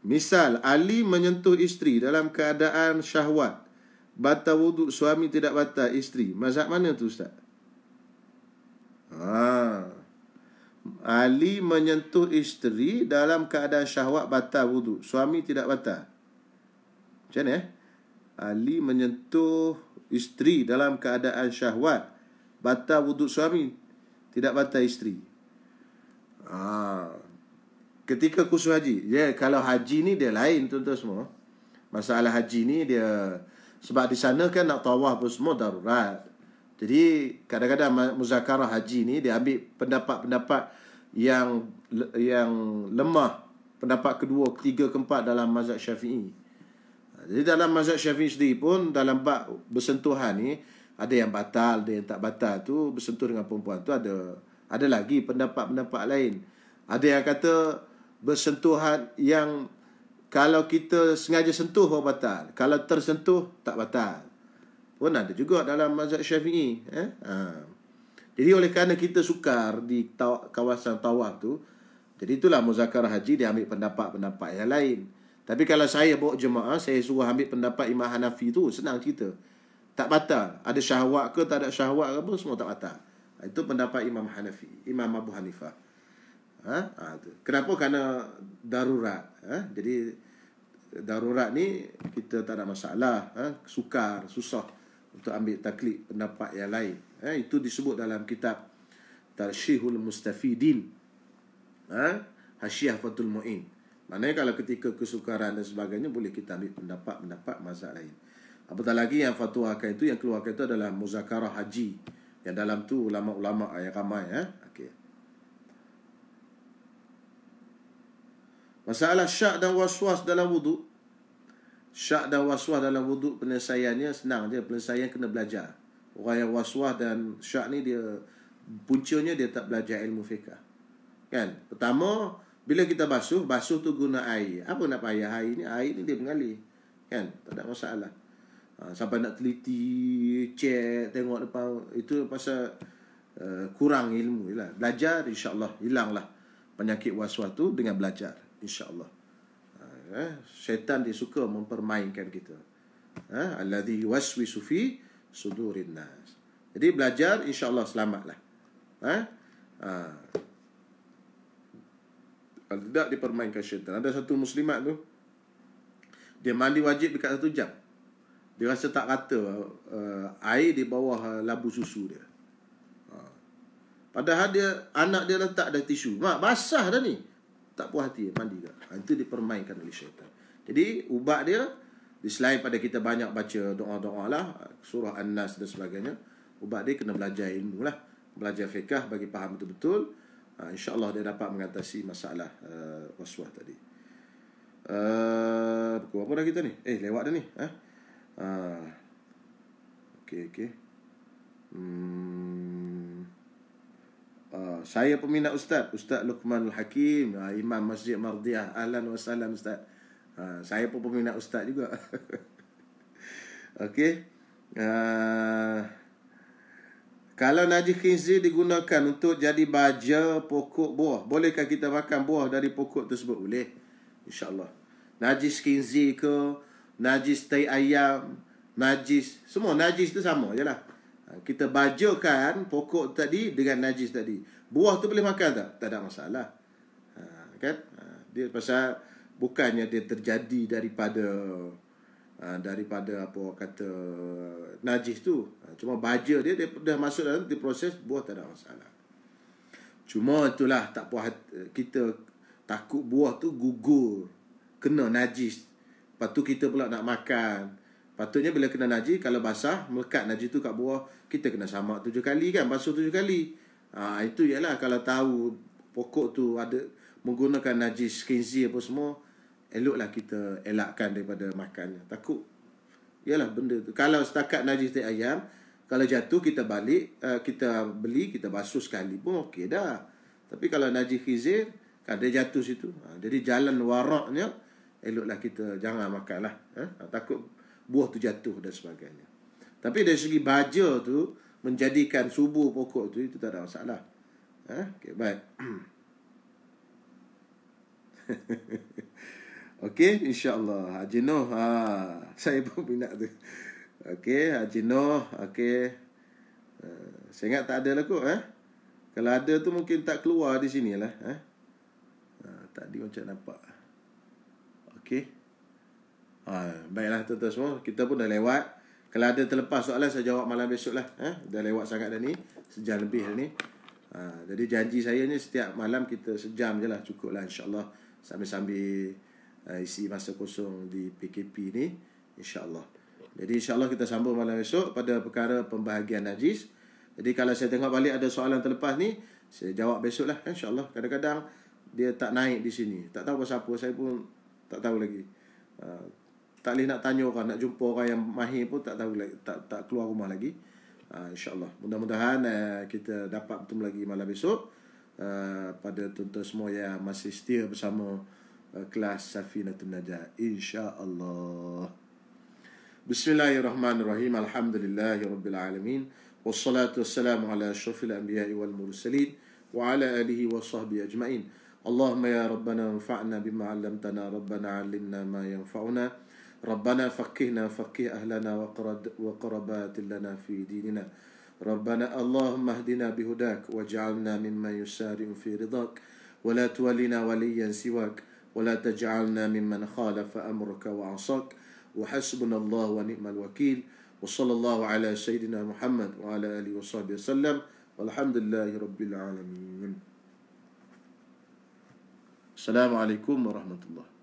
A: Misal Ali menyentuh isteri dalam keadaan syahwat, batal wuduk, suami tidak batal, isteri. Mazhab mana tu Ustaz? Ali menyentuh isteri dalam keadaan syahwat, batal wuduk, suami tidak batal. Macam mana Ali menyentuh isteri dalam keadaan syahwat, batal wuduk, suami tidak batal isteri. Ketika kursus haji, kalau haji ni dia lain tuan-tuan semua. Masalah haji ni dia, sebab di sana kan nak tawaf pun semua darurat. Jadi kadang-kadang muzakarah haji ni dia ambil pendapat-pendapat yang lemah, pendapat kedua, ketiga, keempat dalam mazhab Syafi'i. Jadi dalam mazhab Syafi'i sendiri pun dalam bab bersentuhan ni ada yang batal, ada yang tak batal. Tu bersentuh dengan perempuan tu ada lagi pendapat-pendapat lain. Ada yang kata bersentuhan yang kalau kita sengaja sentuh baru batal, kalau tersentuh tak batal. Pun ada juga dalam mazhab Syafi'i. Jadi oleh kerana kita sukar di kawasan tawaf tu, jadi itulah muzakarah haji dia ambil pendapat-pendapat yang lain. Tapi kalau saya bawa jemaah, saya suruh ambil pendapat Imam Hanafi tu, senang cerita. Tak batal. Ada syahwat ke tak ada syahwat ke pun semua tak batal. Itu pendapat Imam Hanafi, Imam Abu Hanifah. Kenapa? Kerana darurat. Jadi darurat ni kita tak ada masalah. Sukar, susah untuk ambil taklid pendapat yang lain. Itu disebut dalam kitab Tarshihul Mustafidin, Hasyiah Fathul Mu'in. Maknanya kalau ketika kesukaran dan sebagainya, boleh kita ambil pendapat-pendapat mazhab lain. Apatah lagi yang fatwakan itu, yang keluarkan itu adalah muzakarah haji, yang dalam tu ulama-ulama yang ramai. Okey. Masalah syak dan waswas dalam wuduk. Syak dan waswas dalam wuduk, penyelesaiannya senang je. Penyelesaian kena belajar. Orang yang waswas dan syak ni dia puncanya dia tak belajar ilmu fiqh. Kan? Pertama, bila kita basuh tu guna air. Apa nak payah air ni? Air ni dia mengalir. Kan? Tak ada masalah. Sampai nak teliti, cek, tengok depan, itu pasal kurang ilmu lah. Belajar, insya-Allah hilanglah penyakit waswas tu dengan belajar, insya-Allah. Syaitan dia suka mempermainkan kita. Alladhi yuwaswisu fi sudurin nas. Jadi belajar, insya-Allah selamatlah. Kalau tidak dipermainkan syaitan. Ada satu muslimat tu, dia mandi wajib dekat 1 jam. Dia rasa tak rata air di bawah labu susu dia. Padahal anak dia letak ada tisu. Mak, basah dah ni. Tak puas hati, mandi ke. Itu dipermainkan oleh syaitan. Jadi ubat dia, selain pada kita banyak baca doa-doa lah, surah An-Nas dan sebagainya, ubat dia kena belajar ilmu lah. Belajar fiqh bagi faham betul-betul. InsyaAllah dia dapat mengatasi masalah waswas tadi. Pukul apa dah kita ni? Lewat dah ni. Okey. Saya peminat Ustaz Luqmanul Hakim, Imam Masjid Mardiah. Ahlan wa sahlan Ustaz. Saya pun peminat Ustaz juga. Okey. Kalau najis khinzir digunakan untuk jadi baja pokok buah, bolehkah kita makan buah dari pokok tersebut? Boleh, insya-Allah. Najis khinzir ke, najis tai ayam, najis, semua najis tu sama je lah. Kita bajakan pokok tadi dengan najis tadi. Buah tu boleh makan tak? Tak ada masalah. Kan? Dia pasal bukannya dia terjadi daripada apa kata najis tu. Cuma baja dia dah masuk dalam diproses, buah tak ada masalah. Cuma itulah tak puas kita, takut buah tu gugur, kena najis. Lepas tu kita pula nak makan. Patutnya bila kena najis, kalau basah, melekat najis tu kat buah, kita kena samak 7 kali kan, basuh 7 kali. Itu ialah kalau tahu pokok tu ada menggunakan najis khinzir apa semua, eloklah kita elakkan daripada makannya. Takut ialah benda tu. Kalau setakat najis tai ayam, kalau jatuh kita balik, kita beli, kita basuh sekali pun okey dah. Tapi kalau najis khizir, kan dia jatuh situ. Jadi jalan waraknya, eloklah kita jangan makan lah. Takut buah tu jatuh dan sebagainya. Tapi dari segi baja tu, menjadikan subuh pokok tu, itu tak ada masalah. Okay, baik. Okey, insya-Allah. Haji Noh, saya pun minat tu. Okey, Haji Noh, okey. Saya ingat tak ada lah kot, Kalau ada tu mungkin tak keluar di sini lah, tadi macam nampak. Okey. Baiklah tuan-tuan semua, kita pun dah lewat. Kalau ada terlepas soalan, saya jawab malam besok lah. Dah lewat sangat dah ni, sejam lebih dah ni. Jadi janji saya ni setiap malam kita sejam je lah, cukup lah insya-Allah. Sambil-sambil isi masa kosong di PKP ni, insya-Allah. Jadi insya-Allah kita sambung malam besok pada perkara pembahagian najis. Jadi kalau saya tengok balik ada soalan terlepas ni, saya jawab besok lah, insya-Allah. Kadang-kadang dia tak naik di sini. Tak tahu pasal apa, saya pun tak tahu lagi. Tak boleh nak tanya orang, nak jumpa orang yang mahir pun tak tahu lagi, tak keluar rumah lagi. InsyaAllah. Mudah-mudahan kita dapat bertemu lagi malam besok. Pada tuan-tuan semua yang masih setia bersama kelas Safinatun Najah, insya-Allah. Bismillahirrahmanirrahim. Alhamdulillahirabbil alamin. Wassalatu wassalamu ala asyrafil anbiya'i wal mursalin wa ala alihi wa sahbihi ajma'in. Allahumma ya rabbana anfa'na bima 'allamtana, rabbana 'allimna ma yanfa'una. ربنا فقهنا فقه أهلنا وقربات لنا في ديننا. ربنا اللهم اهدنا بهداك واجعلنا ممن يسارع في رضاك ولا تولنا وليا سواك ولا تجعلنا ممن خالف أمرك وعصاك وحسبنا الله ونعم الوكيل وصلى الله على سيدنا محمد وعلى آله وصحبه وسلم والحمد لله رب العالمين. السلام عليكم ورحمة الله.